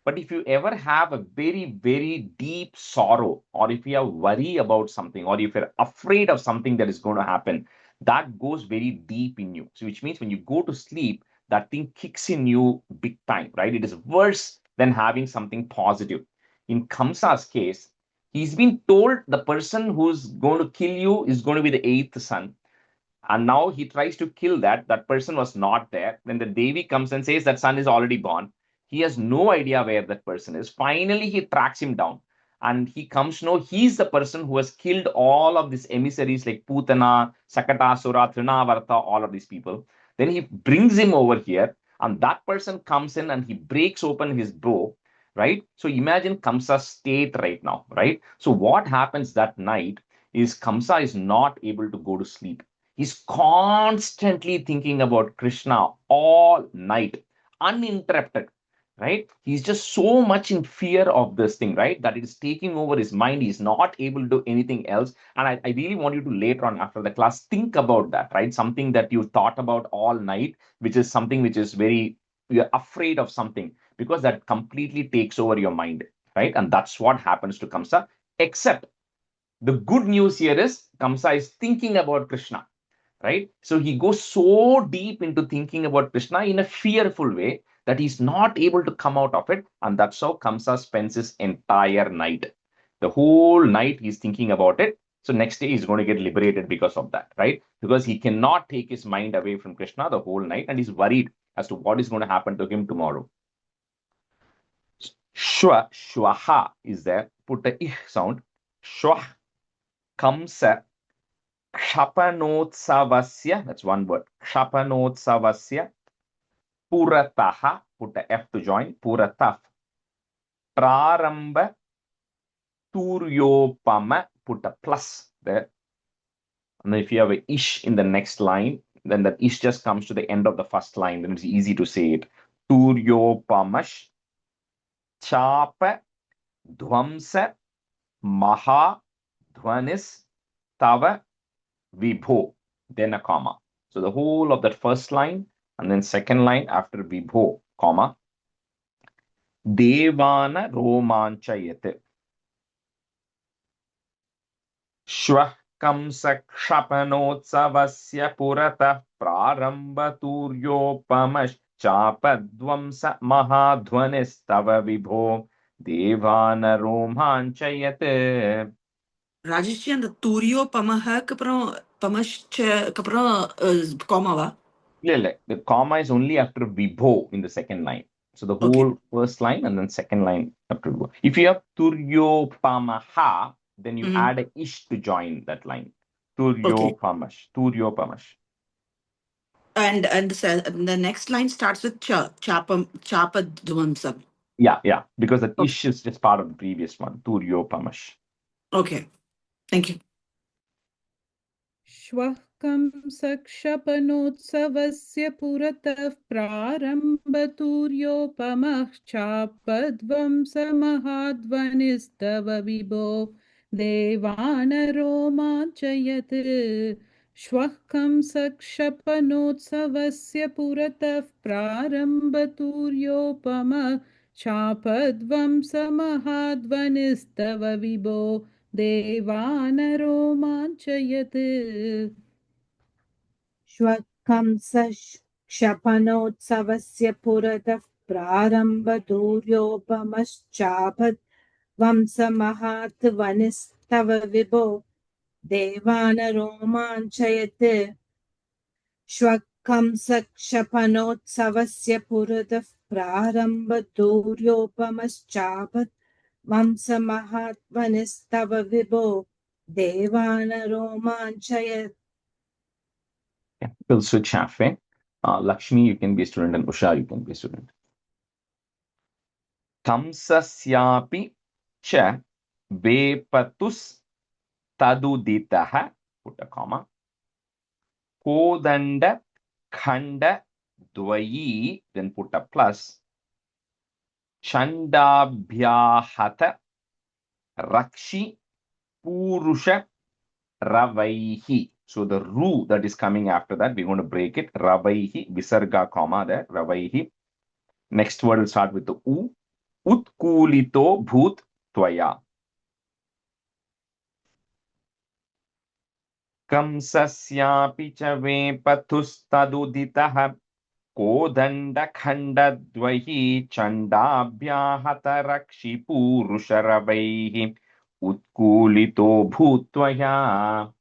But if you ever have a very, very deep sorrow, or if you have worry about something, or if you're afraid of something that is going to happen, that goes very deep in you. So which means when you go to sleep, that thing kicks in you big time, right? It is worse than having something positive. In Kamsa's case, he's been told the person who's going to kill you is going to be the 8th son. And now he tries to kill that. That person was not there. Then the Devi comes and says that son is already born. He has no idea where that person is. Finally, he tracks him down. And he comes to know he's the person who has killed all of these emissaries like Putana, Sakatasura, Trinavarta, all of these people. Then he brings him over here. And that person comes in and he breaks open his bow. Right? So imagine Kamsa's state right now. Right? So what happens that night is Kamsa is not able to go to sleep. He's constantly thinking about Krishna all night, uninterrupted, right? He's just so much in fear of this thing, right? That it is taking over his mind. He's not able to do anything else. And I really want you to later on after the class, think about that, right? Something that you thought about all night, which is something which is very, you're afraid of something, because that completely takes over your mind, right? And that's what happens to Kamsa. Except the good news here is Kamsa is thinking about Krishna, right? So he goes so deep into thinking about Krishna in a fearful way that he's not able to come out of it. And that's how Kamsa spends his entire night. The whole night he's thinking about it. So next day he's going to get liberated because of that, right? Because he cannot take his mind away from Krishna the whole night, and he's worried as to what is going to happen to him tomorrow. Shwa, shwaha is there. Put the ih sound. Shwah, Kamsa, Kshapanotsavasya, that's one word. Kshapanotsavasya, Purataha, put the F to join, Purataf. Praramba, Turyopama, put a plus there. And then if you have a ish in the next line, then that ish just comes to the end of the first line, then it's easy to say it. Turyopamash, Chapa, Dhvamsa, Maha, Dhvanis, Tava, Vibho, then a comma. So the whole of that first line, and then second line after Vibho, comma. Devana romanchayate. Shvah kamsa kshapanotsavasya purata praramba turyopamash chapadvamsa mahadhvanistava vibho devana romanchayate. Rajesh, and the Turiyo Pamaha Kapra Pamash Kapra comma. The comma is only after Vibho in the second line. So the whole first line and then second line after Vibho. If you have Turyo Pamaha, then you add a ish to join that line. Turyo Pamash. Turyo Pamash. And the next line starts with Chapa Dvamsam. Yeah. Because the ish is just part of the previous one. Turyo Pamash. Okay. Thank you. श्वः कंसक्षपणोत्सवस्य पुरतः प्रारम्भतूर्योपमः चापध्वंसमहाध्वनिस्तव विभो देवानरोमाञ्चयत् श्वः कंसक्षपणोत्सवस्य पुरतः प्रारम्भतूर्योपमः चापध्वंसमहाध्वनिस्तव विभो देवानरोमाञ्चयत् क्षपणोत्सवस्य पुरतः प्रारम्भदूर्योपमश्चापद्वंसमहाध्वनिस्तव विभो देवानरोमाञ्चयत् क्षपणोत्सवस्य पुरतः प्रारम्भदूर्योपमश्चापद्वंसमहाध्वनिस्तव विभो देवानरोमाञ्चयत्. We'll switch halfway. Lakshmi, you can be a student, and Usha, you can be a student. Kamsasyapi cha vepatus taduditaha, put a comma. Kodanda khanda dvayi, then put a plus. Chandabhyahata rakshi purusha ravaihi. So the ru that is coming after that, we're going to break it. Ravaihi, visarga comma there, ravaihi. Next word will start with the u. Utkulito bhut tvaya. Kamsasyapi cha vepathustaduditaha kodandakhandadvahi chandabhyahata rakshi purusharavaihi utkulito bhutvaya.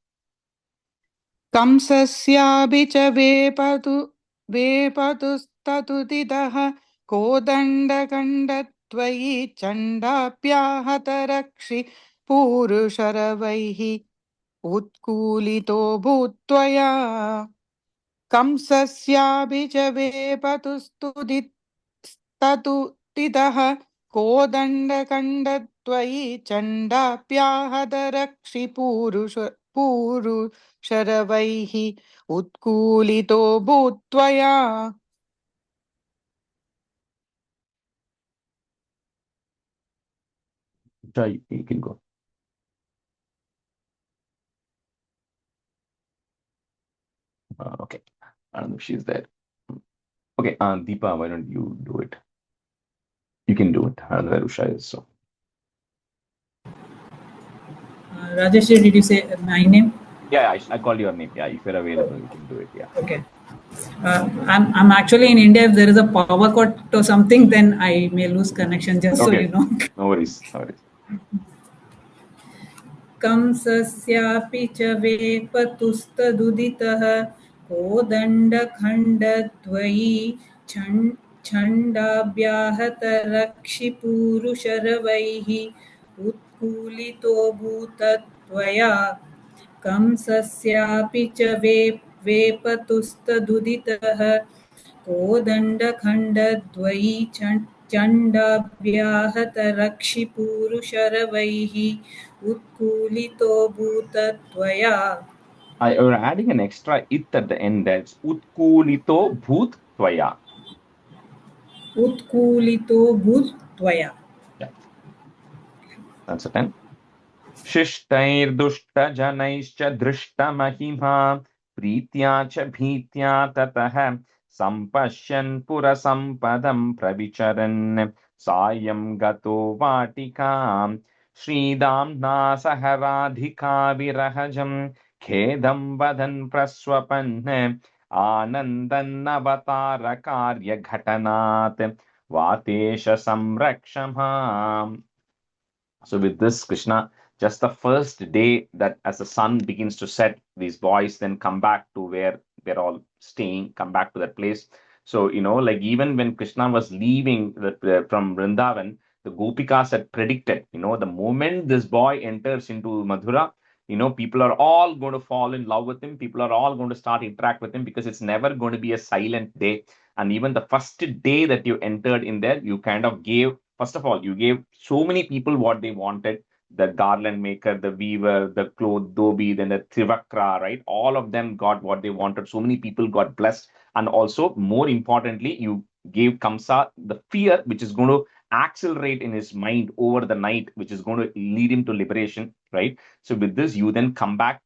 कंसस्यापि च वेपतुस्ततुदितः कोदण्डकण्डत्वयि चण्डाप्याहतरक्षि पूरुषरवैः उत्कूलितो भूत्वया कंसस्यापि च वेपतुस्ततुदितः कोदण्डकण्डत्वयि चण्डाप्याहतरक्षि पूरुशरवैः उत्कूलितो भूत्वया Jai, you can go. Okay. I don't know if she's there. Okay, Deepa, why don't you do it? You can do it. I don't know where Usha is. So Rajeshri, did you say my name? yeah, I called your name. Yeah, if you're available, you can do it. Yeah. Okay. I'm actually in India. If there is a power cut or something, then I may lose connection. Just so Okay. you know. No worries. No worries. कंसस्यापि च वेपतुस्तदुदितः कोदण्डखण्डद्वयी छण्डाभ्याहतरक्षिपूरुशरवैः उत्कूलितो भूतत्वया कंसस्यापि च वेपतुस्तदुदितः कोदण्डखण्डद्वयी चण्डाभ्याहतरक्षिपूरुशरवैः उत्कूलितो भूतत्वया. You're adding an extra it at the end. That's utkulito bhut tvaya. उत्कूलितो भूत्वया. Yeah. That's a 10. शिष्टैर्दुष्टजनैश्च दृष्टमहिमा प्रीत्या च भीत्या ततः सम्पश्यन् पुरसम्पदं प्रविचरन् सायं गतो वाटिकां श्रीदाम्ना सह राधिकाविरहजं खेदं वदन् प्रस्वपन् आनन्दन्नवतारकार्यघटनात् वातेश संरक्ष माम्. So with this, Krishna, just the first day that as the sun begins to set, these boys then come back to where they're all staying, come back to that place. So, like even when Krishna was leaving from Vrindavan, the Gopikas had predicted, the moment this boy enters into Madhura, people are all going to fall in love with him. People are all going to start interact with him because it's never going to be a silent day. And even the first day that you entered in there, you kind of gave, first of all, you gave so many people what they wanted. The garland maker, the weaver, the cloth dhobi, then the trivakra, right? All of them got what they wanted. So many people got blessed. And also, more importantly, you gave Kamsa the fear, which is going to accelerate in his mind over the night, which is going to lead him to liberation, right? So with this, you then come back.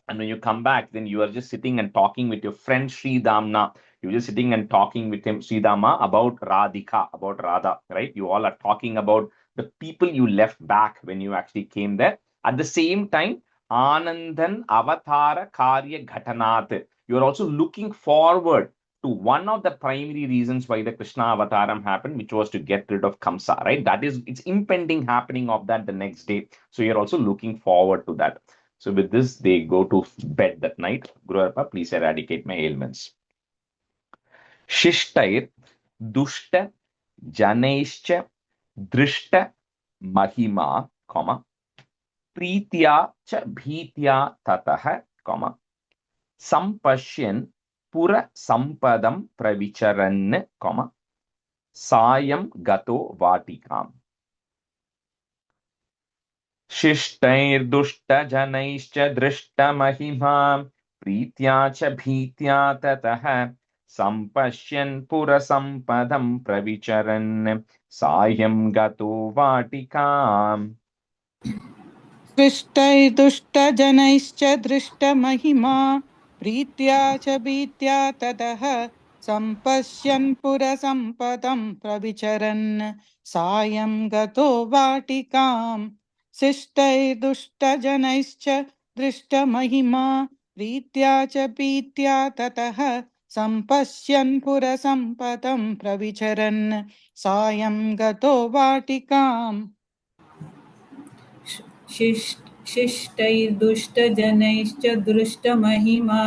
And when you come back, then you are just sitting and talking with your friend Sri Damna. You're just sitting and talking with him, Sri Dama, about Radhika, about Radha, right? You all are talking about the people you left back when you actually came there. At the same time, Anandan Avatara Karya Ghatanat. You're also looking forward to one of the primary reasons why the Krishna Avataram happened, which was to get rid of Kamsa, right? That is, it's impending happening of that the next day. So you're also looking forward to that. So with this, they go to bed that night. Guru Arpa, please eradicate my ailments. Shishtair dushta janaischa drishta mahima, comma, प्रीत्या च भीत्या ततः, comma, सम्पश्यन् पुरसम्पदं प्रविचरन्, comma, सायं गतो वाटिकाम्. शिष्टैर्दुष्टजनैश्च दृष्टमहिमा प्रीत्या च भीत्या ततः सम्पश्यन् पुरसम्पदं प्रविचरन् सायं गतो वाटिकाम्. सृष्टैर्दुष्टजनैश्च दृष्टमहिमा प्रीत्या च भीत्या ततः सम्पश्यन् पुरसम्पदं प्रविचरन् सायं गतो वाटिकाम्. शिष्टैर्दुष्टजनैश्च दृष्टमहिमा प्रीत्या च भीत्या ततः सम्पश्यन् पुरसम्पदं प्रविचरन् सायं गतो वाटिकाम्. शिष्टैर्दुष्टजनैश्च दृष्टमहिमा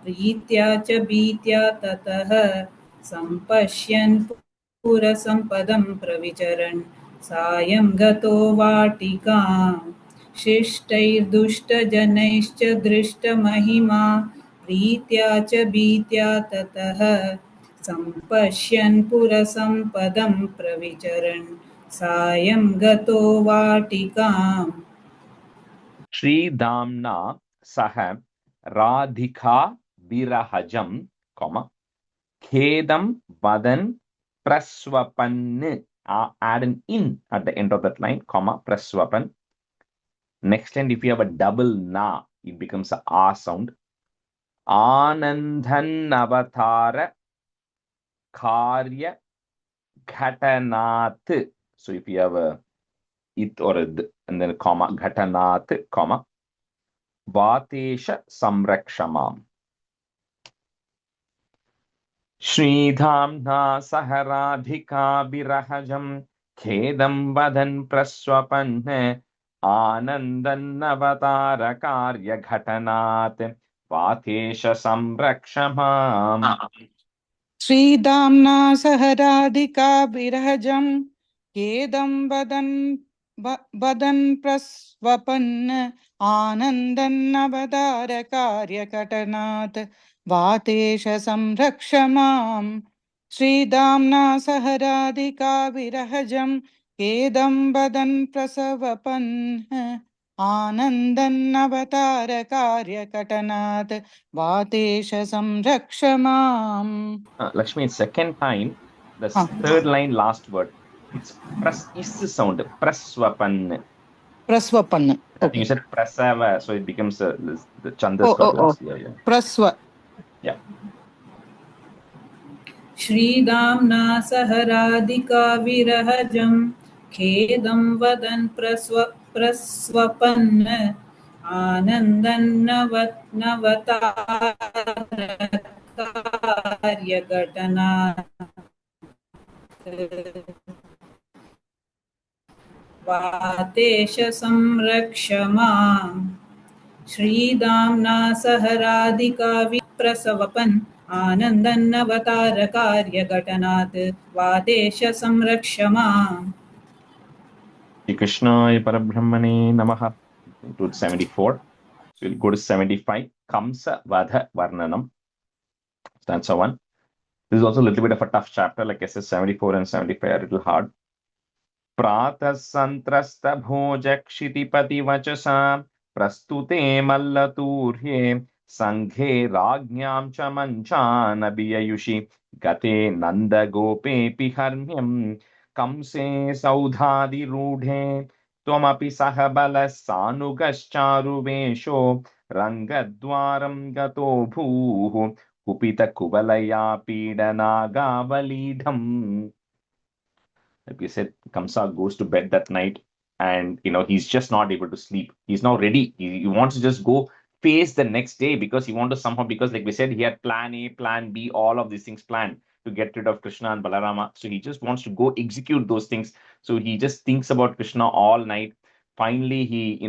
प्रीत्या च भीत्या ततः सम्पश्यन् पुरसम्पदं प्रविचरन् सायं गतो वाटिकाम्. शिष्टैर्दुष्टजनैश्च दृष्टमहिमा प्रीत्या च भीत्या ततः सम्पश्यन् पुरसम्पदं प्रविचरन् सायं गतो वाटिकाम्. Sri Damna saha radhika virahajam, comma, khedam vadan praswapan, add an in at the end of that line, comma, praswapan. Next line, if you have a double na, it becomes a a sound. Anandhan avatara karya ghatanat. So if you have a it or a d, and then a comma, ghatanat, comma, vatesha samrakshamam. Sridhamna saharadhika virahajam khedam vadan praswapan anandan avatara karya ghatanat vatesha samrakshamam. श्रीदाम्ना सह राधिका विरहजं खेदं वदन् प्रस्वपन् आनन्दन्नवतार कार्यकटनात् वातेश संरक्ष माम् श्रीदाम्ना सह राधिका विरहजं खेदं वदन् प्रसवपन् आनन्दन्नवतार कार्यकटनात् वातेश संरक्ष माम् Lakshmi, second time, the Ah. third line, last word, it's press is the sound, praswapan. Praswapan. I think you Okay. said prasava, so it becomes the chandas got lost. Yeah, yeah. Praswa. Yeah. श्रीदाम्ना सह राधिका विरहजं खेदं वदन् प्रस्वपन् आनन्दन्नवतारकार्यघटना वातेश संरक्ष माम् श्रीदाम्ना सह राधिका विप्रसवपन् आनन्दन्नवतारकार्यघटनात् वातेश संरक्ष माम् Shri Krishnaya Parabrahmane Namaha. To 74. So we'll go to 75. Kamsa Vadha Varnanam. Stanza 1. This is also a little bit of a tough chapter. Like I said, 74 and 75 are a little hard. Prata Santrasta Bhoja Kshitipati Vachasa Prastute Mallaturye Sanghe Ragnyam Chamanchan Abhiyayushi Gate Nanda Gope Piharnyam Kamse Saudhadi Rudhe Twamapi Sahabala Sanugascharu Vesho Rangadwaram Gato Bhuhu Kupita Kubalaya Pidanaga Validham. Like we said, Kamsa goes to bed that night and he's just not able to sleep. He's now ready. He wants to just go face the next day because he wants to somehow, because like we said, he had plan A, plan B, all of these things planned to get rid of Krishna and Balarama. So he just wants to go execute those things. So he just thinks about Krishna all night. Finally, he,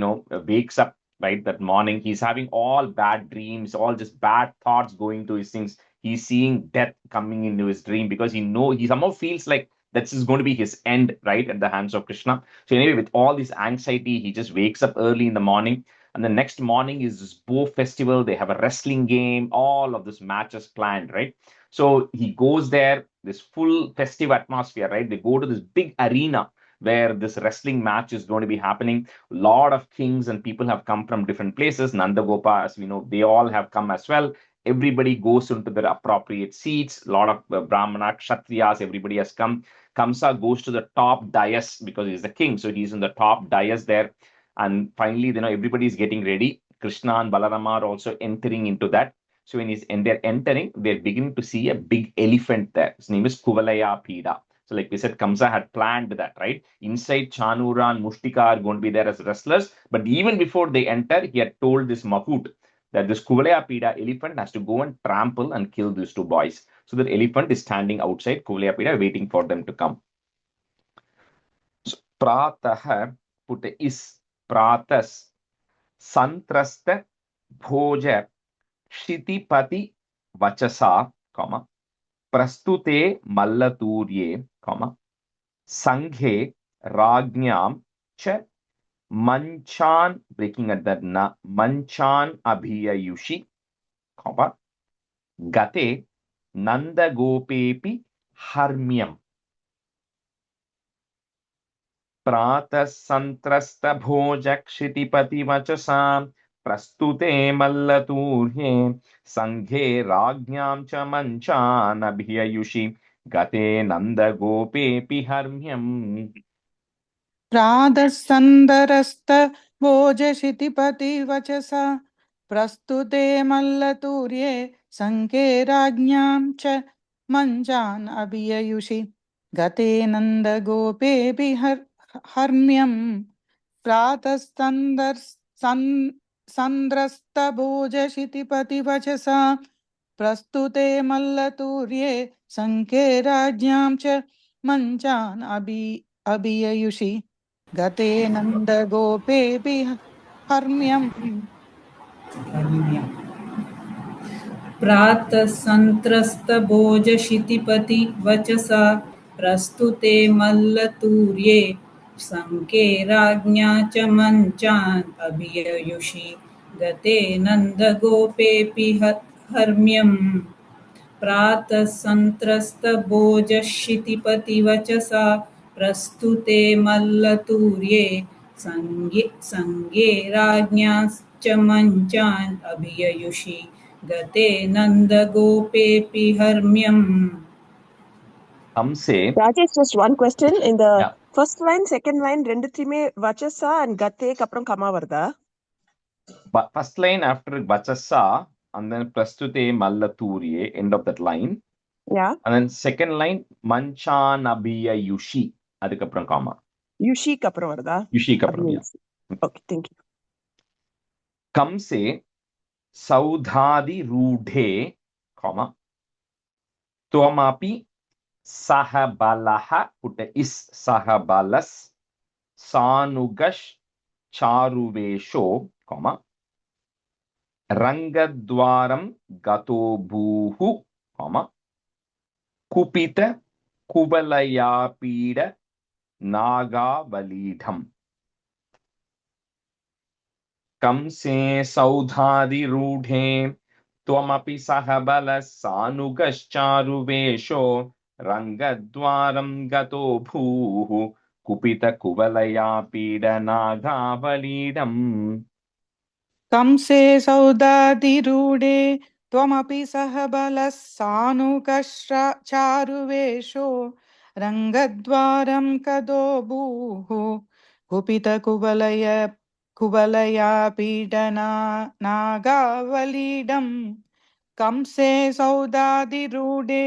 wakes up, right, that morning. He's having all bad dreams, all just bad thoughts going to his things. He's seeing death coming into his dream because he somehow feels like this is going to be his end, right, at the hands of Krishna. So anyway, with all this anxiety, he just wakes up early in the morning. And the next morning is this bow festival. They have a wrestling game, all of this matches planned, right? So he goes there, this full festive atmosphere, right? They go to this big arena where this wrestling match is going to be happening. A lot of kings and people have come from different places. Nanda Gopa, as we know, they all have come as well. Everybody goes into their appropriate seats. A lot of Brahmana, Kshatriyas, everybody has come. Kamsa goes to the top dais because he's the king. So he's in the top dais there. And finally, everybody is getting ready. Krishna and Balarama are also entering into that. So when they're entering, they're beginning to see a big elephant there. His name is Kuvalaya Pida. So like we said, Kamsa had planned that, right? Inside, Chanura and Mushtika are going to be there as wrestlers. But even before they enter, he had told this Mahut that this Kuvalaya Pida elephant has to go and trample and kill these two boys. So that elephant is standing outside Kuvalaya Pida waiting for them to come. So Pratah, put a is, Pratas, Santrasta, Bhoja, Shitipati, Vachasa, comma, Prastute, Mallaturye, comma, Sanghe, Ragnyam, Cha, Manchan, breaking at that na, Manchan Abhiyayushi, comma, Gate, Nanda Gopepi, Harmyam. Prata Santrasta Bhoja Kshitipati Vachasam Prastute mallaturhe sanghe rajñam cha manchan abhiyayushi gate nanda gope piharmyam. प्रातःसन्दरस्त भोजशितिपति वचसा प्रस्तुते मल्लतूर्ये सङ्के राज्ञां च मञ्चान् अभिययुषि गते नन्दगोपेऽपि हर्म्यम् प्रातःसन्द्रस्तभोजशितिपति वचसा प्रस्तुते मल्लतूर्ये सङ्के राज्ञां च मञ्चान् अभिययुषि गते नन्दगोपेऽपि हर्म्यम् प्रातः सन्त्रस्तभोजशितिपति वचसा प्रस्तुते मल्लतूर्ये सङ्के राज्ञा च मञ्चान् अभिययुषि गते नन्दगोपेऽपि हर्म्यम् प्रातः सन्त्रस्तभोजशितिपति वचसा प्रस्तुते मल्लतूर्ये सङ्गे राज्ञाश्च मञ्चान् अभिययुषि गते नन्दगोपेऽपि हर्म्यम् Kamse, Rajesh, just one question. In the yeah, first line, second line, renduthime vachasa and gate kapram kama varda. but first line after Vachasa and then Prastute mallaturye, end of that line. Yeah. And then second line Manchan abhiyayushi. Adukapram comma. Yushi kapram varda. Yushi kapram, yeah. Okay, thank you. Kamse saudhadi rudhe, comma. Tvamapi sahabalaha, put a is sahabalas, sanugash charuvesho, comma. Rangadwaram gato bhuhu, comma. Kupita kubalayapida nagavalidham. Kamse saudhadi rudhe tvamapi sahabalas sanugascharuvesho rangadwaram gato bhuhu kupita kubalayapida nagavalidham. कंसे सौदादिरूढे त्वमपि सह बलः सानुकश्चारुवेषो रङ्गद्वारं कदो भूः कुपितकुवलया पीडना नागावलीडम् कंसे सौदादिरूढे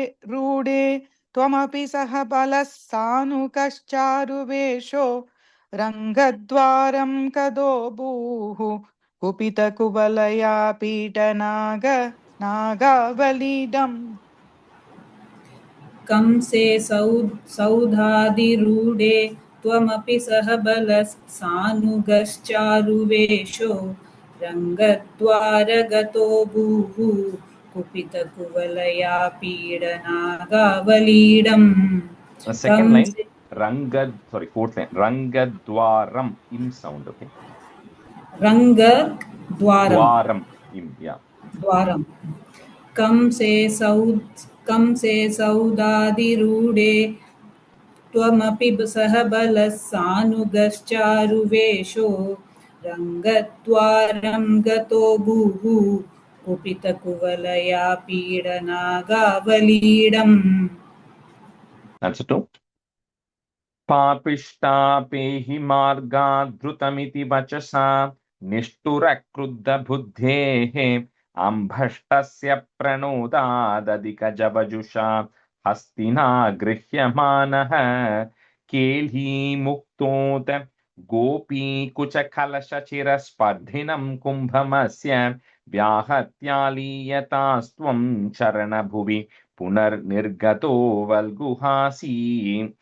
त्वमपि सह बलः सानुकश्चारुवेषो रङ्गद्वारं कदो भूः कुपितकुवलया नागावलीडम् कंसे सौधादिरूढे त्वमपि सह बलसानुगश्चारुवेषो रङ्गद्वारगतो भूः कुपितकुवलया पीडनागावलीडम् The second line, fourth line, Rangadwaram, im sound, okay? रङ्गद्वारम् Im, yeah. द्वारम् कंसे सौदादिरूढे त्वमपि सह बलसानुगश्चारुवेषो रङ्गद्वारं गतो भूः कुपितकुवलया पीडनागावलीडम् Answer two. Papishta pehi marga dhrutamiti vachasa nishtura kruddha buddhehe ambhashtasya pranodadadika javajusha hastina grihyamanaha kelhi muktot gopi kucha kalasha chiraspardhinam kumbhamasya vyahatyaliyatastvam charana bhuvi punar nirgato valguhasi.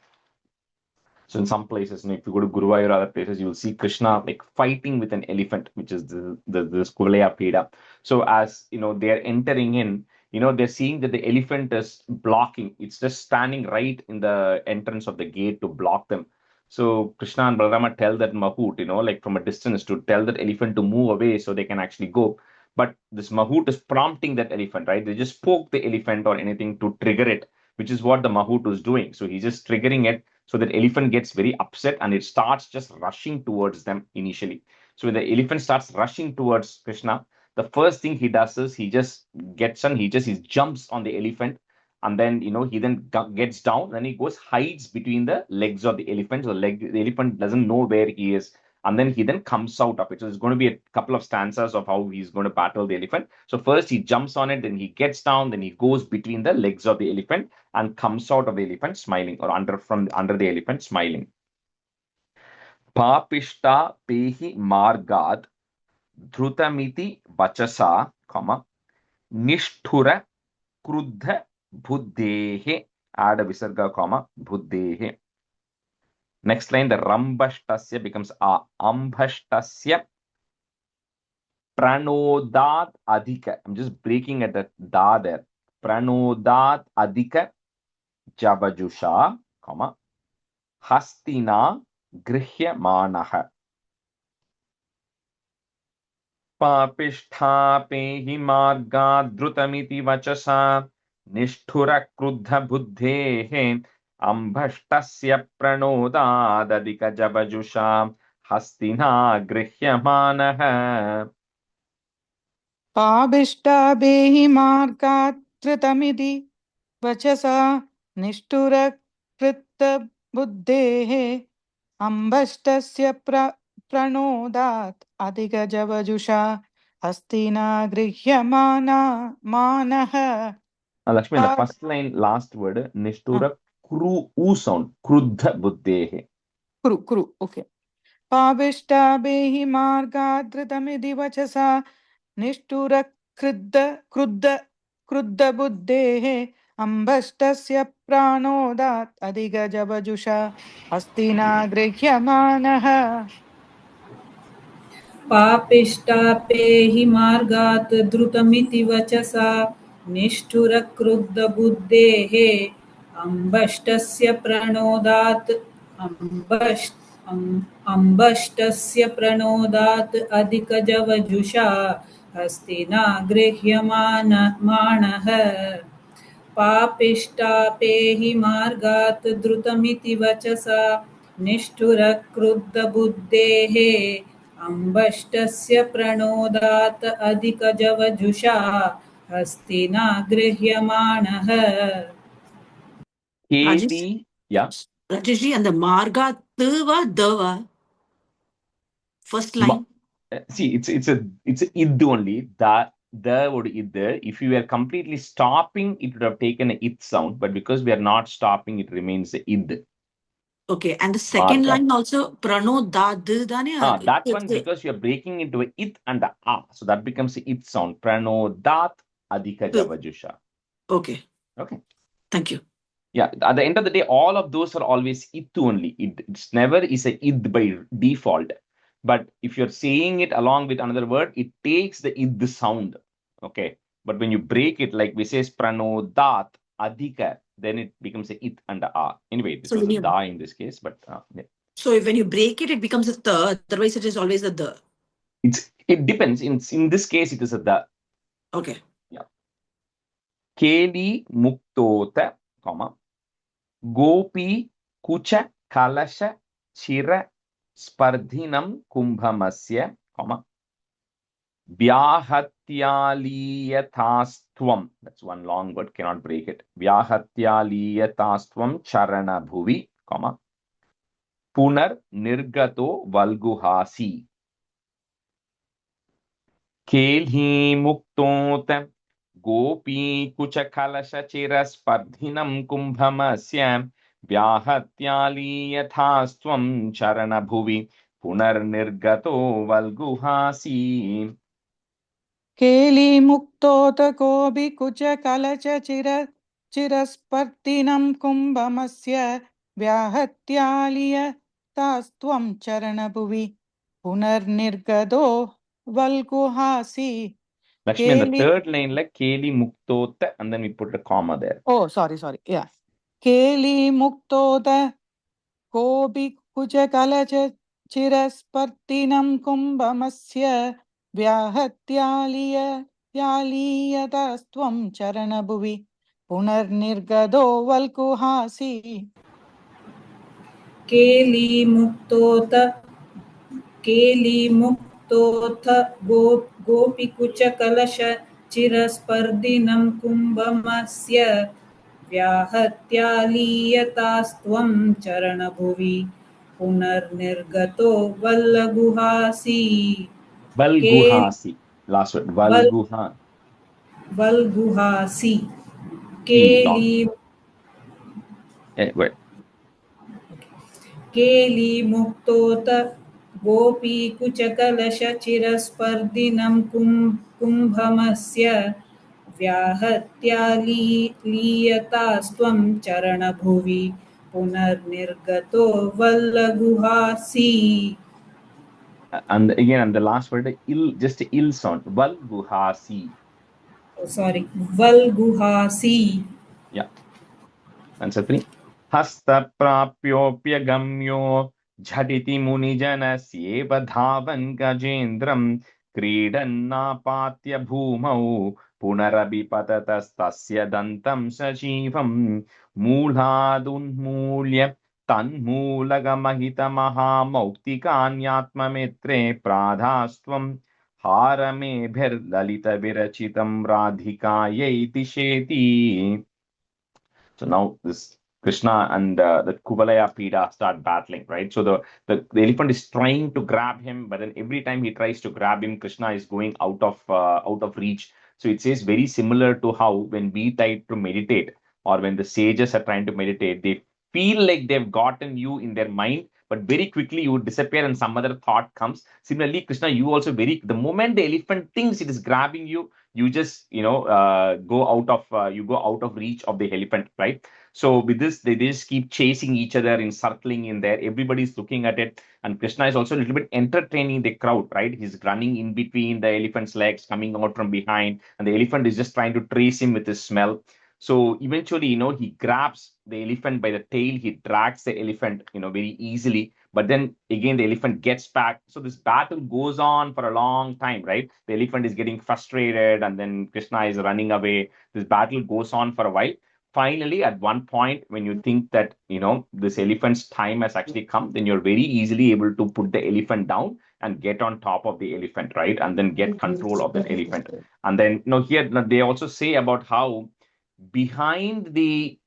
So in some places, if you go to Guruvayur or other places, you will see Krishna like fighting with an elephant, which is the Kuvalaya Peda. So as they are entering in, they're seeing that the elephant is blocking. It's just standing right in the entrance of the gate to block them. So Krishna and Balarama tell that Mahoot, like from a distance, to tell that elephant to move away so they can actually go. But this Mahoot is prompting that elephant, right? They just poke the elephant or anything to trigger it, which is what the Mahoot was doing. So he's just triggering it. So that elephant gets very upset and it starts just rushing towards them initially. So when the elephant starts rushing towards Krishna, the first thing he does is he just gets on, he jumps on the elephant, and then he then gets down, then he goes hides between the legs of the elephant. So the elephant doesn't know where he is, and then he then comes out of it. So there's going to be a couple of stanzas of how he's going to battle the elephant. So first he jumps on it, then he gets down, then he goes between the legs of the elephant and comes out of the elephant smiling, or under the elephant smiling. Papishta pehi margad dhrutamiti vachasa, nishthura kruddha buddhehe, add a visarga, buddhehe. Next line, the rambashtasya becomes ambhashtasya pranodat adhika. I'm just breaking at the da there. Pranodat adhika javajusha, hastina grihyamanaha. Papishta pehi marga dhrutamiti vachasa nishthura kruddha buddhehe ambhashtasya pranodadadika javajusha hastina grihyamanaha. पाभिष्टाभेहि मार्गात् धृतमिति वचसा निष्ठुरकृतबुद्धेः अम्बष्टस्य प्रणोदात् अधिगजवजुषा हस्तिना गृह्यमानः. Lakshmi, the first line, last word, nishtura kru sound, kruddha buddhehe. Kru, okay. पाभिष्टाभेहि मार्गात् धृतमिति वचसा निष्ठुरकृद्ध अम्बष्टस्य प्राणोदात् अधिगजवजुषा हस्तिना गृह्यमानः. पापिष्टापेहि मार्गात् द्रुतमिति वचसा निष्ठुरक्रुद्धबुद्धेः अम्बष्टस्य प्रणोदात् अधिकजवजुषा हस्तिना गृह्यमानः. पापिष्टापेहि मार्गात् द्रुतमिति वचसा निष्ठुरक्रुद्धबुद्धेः अम्बष्टस्य प्रणोदात् अधिकजवजुषा हस्तिना गृह्यमाणः. Keti, yeah. Rajeshji, and the marga dava first line. See, it's a id only. The would id. If you were completely stopping, it would have taken a it sound, but because we are not stopping, it remains a id. Okay, and the second Marga. line also prano da dane. That one, because you are breaking into a it and a a, so that becomes a it sound. Prano dat adhika javajusha. Okay. Okay. Thank you. Yeah, at the end of the day, all of those are always it only. It's never is a id by default. But if you're saying it along with another word, it takes the id sound. Okay. But when you break it, like we say pranodat adhika, then it becomes a it and a a. Anyway, this was a da in this case, but yeah. So when you break it, it becomes a the. Otherwise, it is always a the. It depends. In this case, it is a the. Okay. Yeah. Keli muktota, gopi kucha kalasha chira spardhinam kumbhamasya, vyahatyaliyatastvam. That's one long word, cannot break it. Vyahatyaliyatastvam charana bhuvi, punar nirgato valguhasi. Kelhi muktota gopi kucha kalasha chira spardhinam kumbhamasya vyahatyaliyatastvam charana bhuvi punar nirgato valguhasi. केली मुक्तोत कोऽपि कुचकलच चिरस्पर्तिनं कुम्भमस्य व्याहत्यालियतास्त्वं चरणभुवि पुनर्निर्गतो वल्गुहासि. Lakshmi, in the third line, like Keli Muktota, and then we put a comma there. Oh, sorry. Yeah. Keli Muktota Kobi Kuchakalacha Chiraspartinam Kumbhamasya Vyahatyaliyatastvam Charanabhuvi Punarnirgado Valkuhasi. केली मुक्तोऽथ गोपीकुचकलशचिरस्पर्धिनं कुम्भमस्य व्याहत्यालीयतास्त्वं चरणभुवि पुनर्निर्गतो वल्लगुहासि Valguhasi. Last word. वल् वल्गुहासि Long. केली Wait. केलीमुक्तोऽथ गोपीकुचकलशचिरस्पर्धिनं कुम्भमस्य व्याहत्यालीयतास्त्वं चरणभुवि पुनर्निर्गतो वल्लगुहासि. And again, and the last word, just a ill sound. Valguhasi. Oh, sorry, Valguhasi. Yeah. Answer 3. Hastaprapyopyagamyo jhatiti munijanasyev dhavan gajendram क्रीडन्नापात्य भूमौ पुनरभिपततस्तस्य दन्तं सजीवं मूलादुन्मूल्य तन्मूलगमहितमहामौक्तिकान्यात्ममित्रे प्राधास्त्वं हारमेभिर्ललितविरचितं राधिकायै दिशेति. So now this Krishna and the Kuvalaya Pida start battling, right? So the elephant is trying to grab him, but then every time he tries to grab him, Krishna is going out of reach. So it says very similar to how when we try to meditate or when the sages are trying to meditate, they feel like they've gotten you in their mind, but very quickly you disappear and some other thought comes. Similarly, Krishna, you also the moment the elephant thinks it is grabbing you, you just go out of reach of the elephant, right? So with this they just keep chasing each other in circling in there, everybody's looking at it, and Krishna is also a little bit entertaining the crowd, right? He's running in between the elephant's legs, coming out from behind, and the elephant is just trying to trace him with his smell. So eventually, he grabs the elephant by the tail, he drags the elephant, very easily. But then again, the elephant gets back. So this battle goes on for a long time, right? The elephant is getting frustrated, and then Krishna is running away. This battle goes on for a while. Finally, at one point, when you think that, this elephant's time has actually come, then you're very easily able to put the elephant down and get on top of the elephant, right? And then get control of that elephant. And then, here they also say about how behind the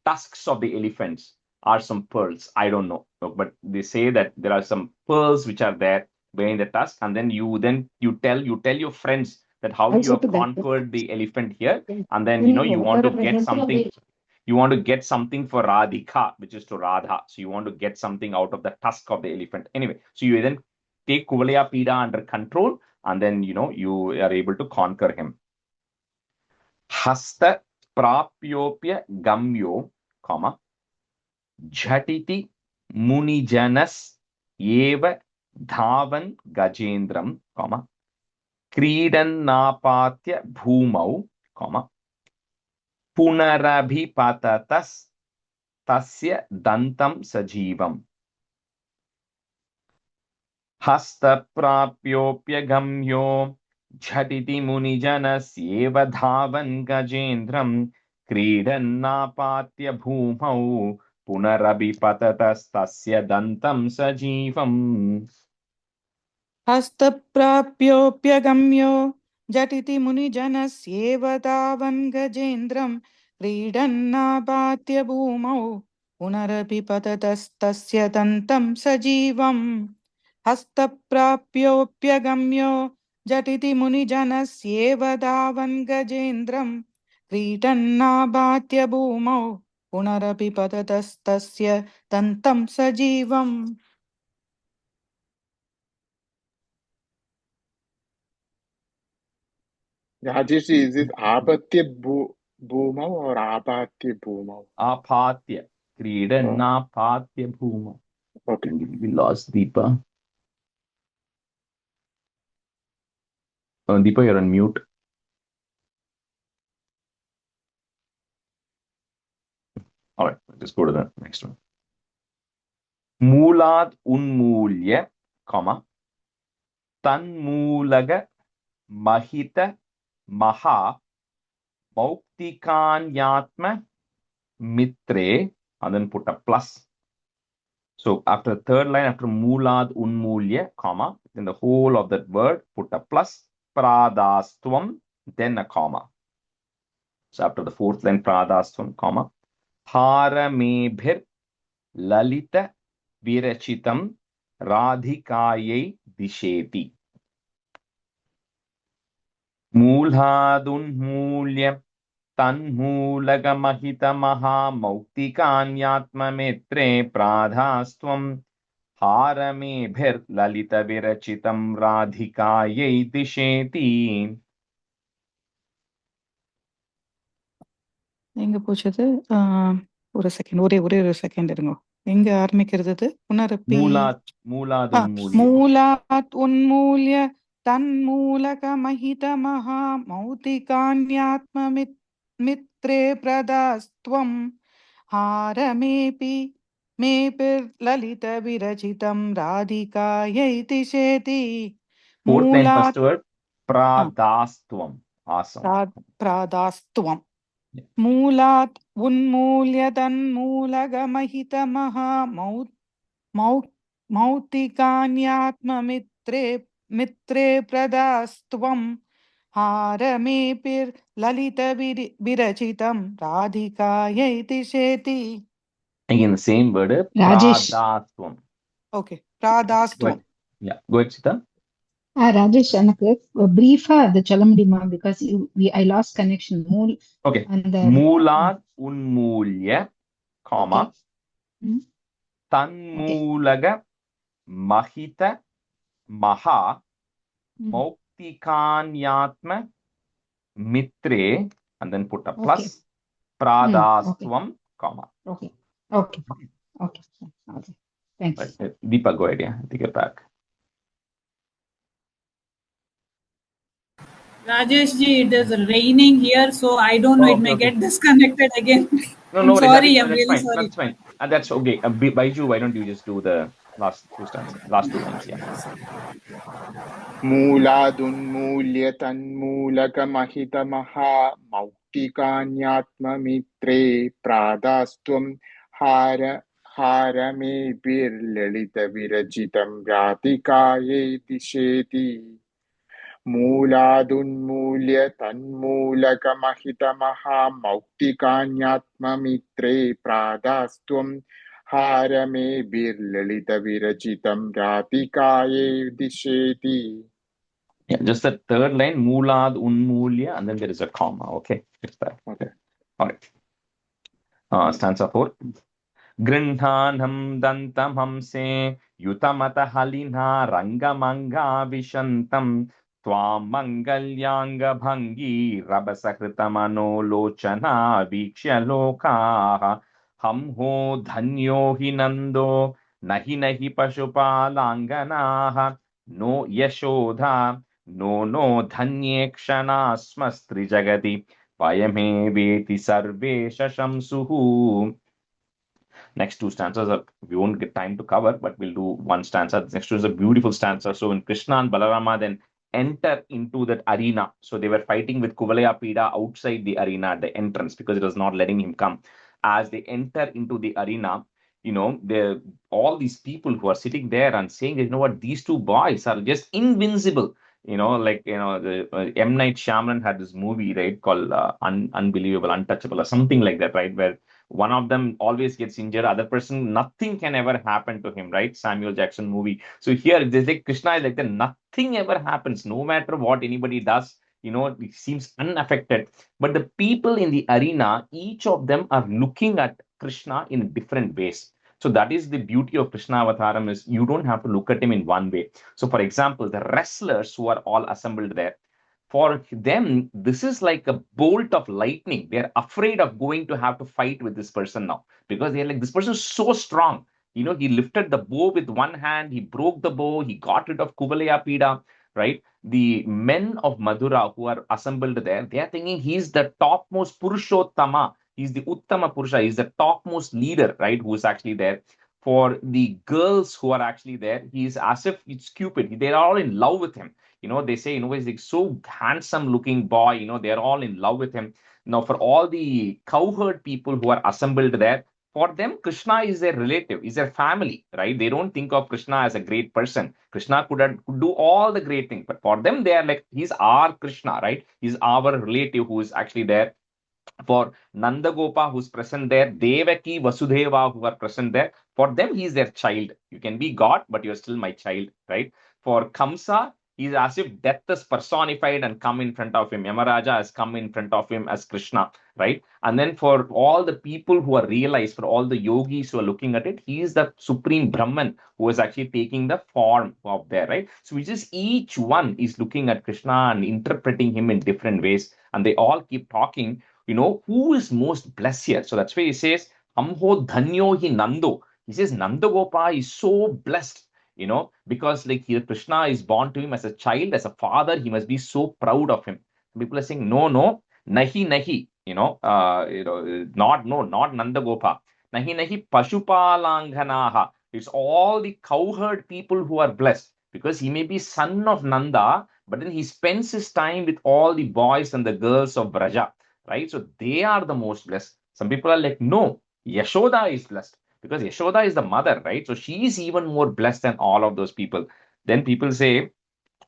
tusks of the elephants are some pearls. I don't know, but they say that there are some pearls which are there behind the tusk, and then you tell your friends that how you have conquered the elephant here, and then you want to get something. You want to get something for Radhika, which is to Radha. So you want to get something out of the tusk of the elephant. Anyway, so you then take Kuvalaya Pida under control, and then you are able to conquer him. Hasta prapyopya gamyo, jhatiti munijanas eva dhavan gajendram, क्रीडन्नापात्य भूमौ, पुनरभिपततस् तस्य दन्तं सजीवम्. हस्तप्राप्योऽप्यगम्यो झटिति मुनिजनस्येव धावन् गजेन्द्रं क्रीडन्नापात्य भूमौ पुनरभिपततस्तस्य दन्तं सजीवम्. हस्तप्राप्योऽप्यगम्यो झटिति मुनिजनस्येव तावन् गजेन्द्रं क्रीडन्नापात्य भूमौ पुनरपि पततस्तस्य दन्तं सजीवम्. हस्तप्राप्योऽप्यगम्यो झटिति मुनिजनस्येव तावन् गजेन्द्रं क्रीडन्नापात्य भूमौ पुनरपि पततस्तस्य दन्तं सजीवम्. Rajesh, is it Apatya Bhumau or Apatya Bhumau? Apatya. Kridanapatya Bhuma. Okay. We lost Deepa. Deepa, you're on mute. All right, let's go to the next one. Moolad unmulya, tanmulaga mahita maha mauktikanyatma mitre, and then put a plus. So after the third line, after Mulad Unmulya, comma, then the whole of that word, put a plus, Pradastvam, then a comma. So after the fourth line, Pradastvam, comma, Haramebhir Lalita Virachitam Radhikayai Disheti. Mulhadunmulya Tanmulagamahitamahamauktikanyatmametre Pradhastvam Haramebhir-lalita-virachitam radhikayai disheti. எங்க போச்சது? ஒரு second, ஒரே ஒரு second இருங்க. எங்க ஆரம்பிக்கிறது? புனரப்பி. மூலாதுன்மூல்ய. மூலாத் உன்மூல்ய தன்மூலகமஹிதமஹா மௌத்திகான்யாத்மமித்ரே பிரதாஸ்த்வம் ஹாரமேபி மேபிர்லலித விரச்சிதம் ராதிகாயை திசேதி. Fourth line, first மூலாத் word, pradastvam. Awesome. பிராதாஸ்துவம். மூலாத் உன்மூல்ய தன்மூலகமஹிதமஹா மௌத்திகான்யாத்மமித்ரே பிரதாஸ்த்வம் ஹாரமேபிர்லலிதவிரச்சிதம் ராதிகாயை திசேதி. Again, the same word, Rajesh. pradastvam. Okay, pradastvam. Yeah, go ahead, Sita. Rajesh, எனக்கு பிரீஃபா அது சொல்ல முடியுமா? Because I lost connection. Okay. Moolat unmulya, comma, tanmulaga mahita maha mauktikanyatma mitre, and then put a plus, pradastvam, comma. Okay. Thanks. Right. Deepa, go ahead. Yeah, take it back. Rajesh ji, it is raining here, so I don't know, it may get disconnected again. No, sorry, that's I'm really fine. sorry. That's fine. And that's okay. Baiju, why don't you just do the last two stanzas, last two lines? Yeah. Mooladunmulya tanmulakamahitamah mauktikanyatmamitre pradastvam haramebhir-lalita-virachitam radhikayai disheti. Mooladunmulya tanmulakamahitamah mauktikanyatmamitre pradastvam haramebhir-lalita-virachitam radhikayai disheti. Yeah, just the third line, Moolad Unmulya, and then there is a comma. Okay, it's that. Okay. All right. Stanza 4. Grindhanam dantam hamse yutamata halina rangamanga vishantam Tvam mangalyanga bhangi rabasakritamano lochana vikshya lokaha hamho dhanyo hinando nahi nahi pashupalanganaha no yashodha no dhanyekshana jagati vayame veti sarvesha shamsuhu. Next two stanzas we won't get time to cover, but we'll do one stanza. The next one is a beautiful stanza. So when Krishna and Balarama then enter into that arena, so they were fighting with Kuvalaya Pida outside the arena at the entrance because it was not letting him come. As they enter into the arena, all these people who are sitting there and saying, you know what, these two boys are just invincible. The M. Night Shyamalan had this movie, right, called Unbelievable, Untouchable, or something like that, right, where one of them always gets injured, other person, nothing can ever happen to him, right? Samuel Jackson movie. So here, there's like Krishna is like that, nothing ever happens, no matter what anybody does, it seems unaffected. But the people in the arena, each of them are looking at Krishna in different ways. So that is the beauty of Krishna Avataram, is you don't have to look at him in one way. So for example, the wrestlers who are all assembled there, for them, this is like a bolt of lightning. They're afraid of going to have to fight with this person now because they're like, this person is so strong. He lifted the bow with one hand, he broke the bow, he got rid of Kuvalaya Pida, right? The men of Madura who are assembled there, they are thinking he's the topmost Purushottama. He's the Uttama Purusha. He's the topmost leader, right? Who is actually there. For the girls who are actually there, he's as if it's Cupid. They're all in love with him. They say, he's like so handsome looking boy, they're all in love with him. Now, for all the cowherd people who are assembled there, For them, Krishna is their relative, is their family, right? They don't think of Krishna as a great person. Krishna could do all the great things, but for them, they are like, he's our Krishna, right? He's our relative who is actually there. For Nandagopa, who's present there, Devaki, Vasudeva, who are present there, for them, he is their child. You can be God, but you're still my child, right? For Kamsa, he's as if death is personified and come in front of him. Yamaraja has come in front of him as Krishna, right? And then for all the people who are realized, for all the yogis who are looking at it, he is the supreme Brahman who is actually taking the form of there, right? So which is each one is looking at Krishna and interpreting him in different ways. And they all keep talking, who is most blessed here? So that's why he says, Amho Dhanyo hi Nando. He says, Nandagopa is so blessed, because like here Krishna is born to him as a child, as a father, he must be so proud of him. People are saying, no, nahi, not Nandagopa. Nahi, Pashupalanganaha. It's all the cowherd people who are blessed, because he may be son of Nanda, but then he spends his time with all the boys and the girls of Braja, right? So they are the most blessed. Some people are like, no, Yashoda is blessed, because Yashoda is the mother, right? So she is even more blessed than all of those people. Then people say,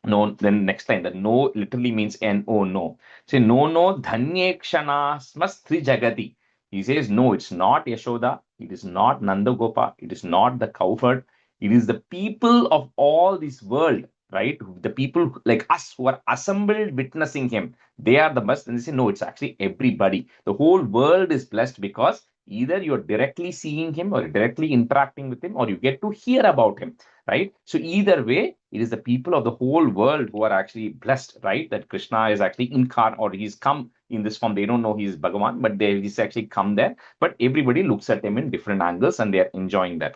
no, then next line, that no literally means no, no. Say, no, dhanyekshana smastri jagati. He says, no, it's not Yashoda, it is not Nandagopa, it is not the cowherd, it is the people of all this world, right? The people like us who are assembled witnessing him, they are the best. And they say, no, it's actually everybody. The whole world is blessed because either you're directly seeing him or directly interacting with him, or you get to hear about him, right? So either way, it is the people of the whole world who are actually blessed, right? That Krishna is actually incarnate, or he's come in this form. They don't know he's Bhagavan, but he's actually come there. But everybody looks at him in different angles and they are enjoying that.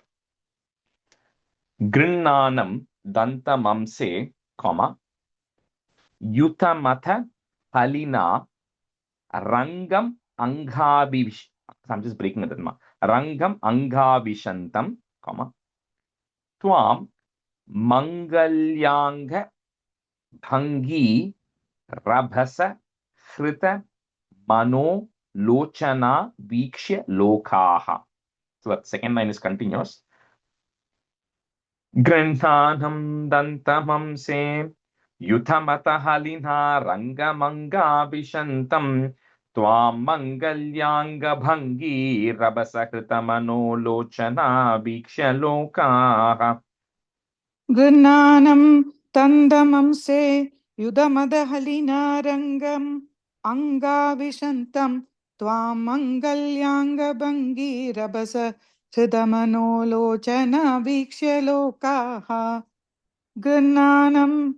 Grinnanam dantamamse, Yutamatha Halina Rangam Anghavish. I'm just breaking it. Rangam Anghavishantam, Twam Mangalyanga Bhangi Rabhasa Hrita Mano Lochana Vikshya Lokaha. So that second line is continuous. Granthanam Dantamamse Yutamata Halina Rangamanga Vishantam Twam Mangalyanga Bhangi Rabasa Mano Lochana Vikshya Lokaha. Gnanam tandamamse yudamadhalina anga vishantam twamangalyanga bangi rabasa chidamano lochana vikshya lokaha. Gnanam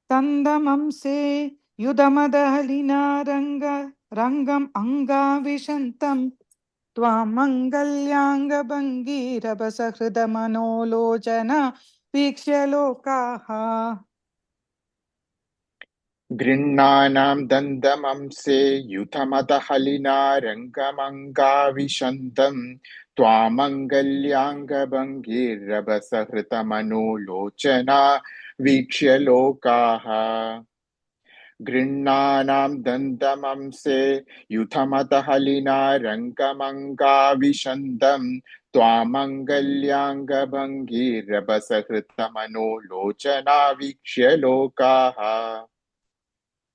tandamamse yudamadhalina rangam anga vishantam Twamangalyanga bangi rabasa hridamano lochana vikshya lokaha. Grinnanam dandamamse yuthamathalina rangamanga vishantam twamangalyanga bangir rabasahritamano lochana vikshya lokaha. Grinnanam dandamamse yuthamathalina rangamanga vishantam twamangalyanga bangir rabasahritamano lochana vikshya lokaha.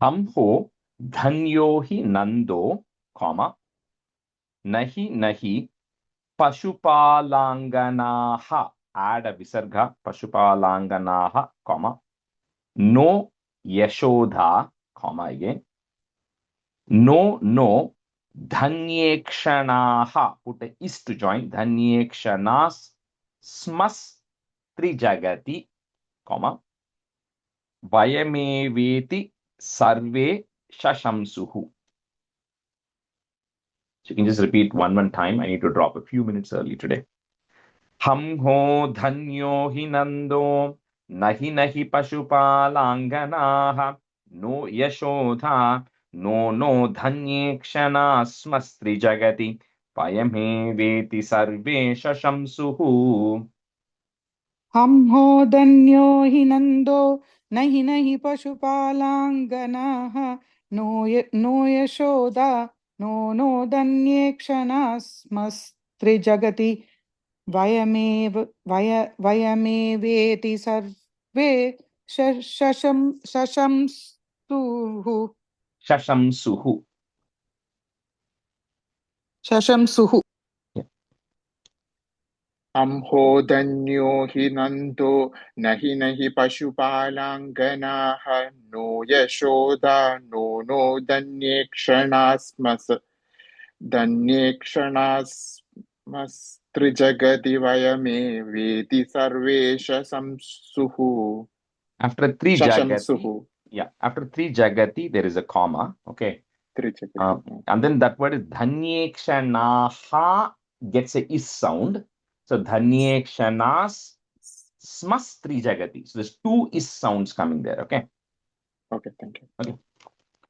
Amho Dhanyo hi Nando, Nahi Pashupalanganaha. Add a visarga, Pashupalanganaha, No Yashodha, again. No Dhanyekshanaha. Put a is to join. Dhanyekshanas Smas Trijagati, Vayameveti Sarve Shashamsuhu. So you can just repeat one time. I need to drop a few minutes early today. Ham ho dhanyo hinando nahi pashupalanganaha no yashodha no dhanyekshana smastri jagati payame veti sarve shashamsuhu. Ham ho danyo hinando nahi pashupalanganaha no yashoda no dhanyekshana त्रिजगति वयमेवेति सर्वे शशंसुः. अंहोदन्यो हि नन्दो नहि पशुपालाङ्गनाः नो यशोदा नो धन्येक्षणास्मस्त्रिजगति वयमेवेति सर्वे शशंसुः. After three Shashamsuhu. jagati, yeah, after three jagati, there is a comma, okay? Trijagati. And then that word is dhanyekshanaha gets a is sound. So dhanyekshanas smas trijagati. So there's two is sounds coming there, okay? Okay, thank you. Okay.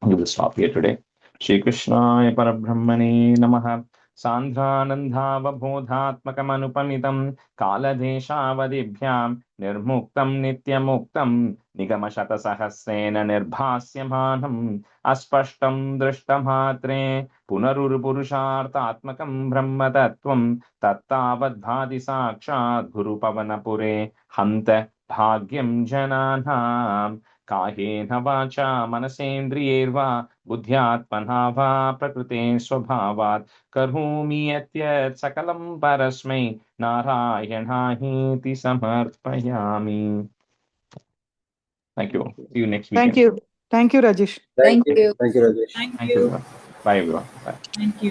We will stop here today. Shri Krishnaya Parabrahmane Namaha. Sandhanandhavabodhatmakamanupamitam kaladeshavadibhyam nirmuktam nityamuktam nigamashatasahasrena nirbhasyamanam aspashtam drishtamatre punarurpurusharthatmakam brahmatattvam tattavadbhati sakshat gurupavanapure hanta bhagyam jananam कायेन वाचा मनसेन्द्रियैर्वा बुद्ध्यात्मना वा प्रकृते स्वभावात् करोमि यत् सकलं परस्मै नारायणायेति समर्पयामि. Thank you. See you next weekend. Thank you, Rajesh. Thank you. Thank you, Rajesh. Thank Thank you, you. everyone. Bye, everyone. Bye. Thank you.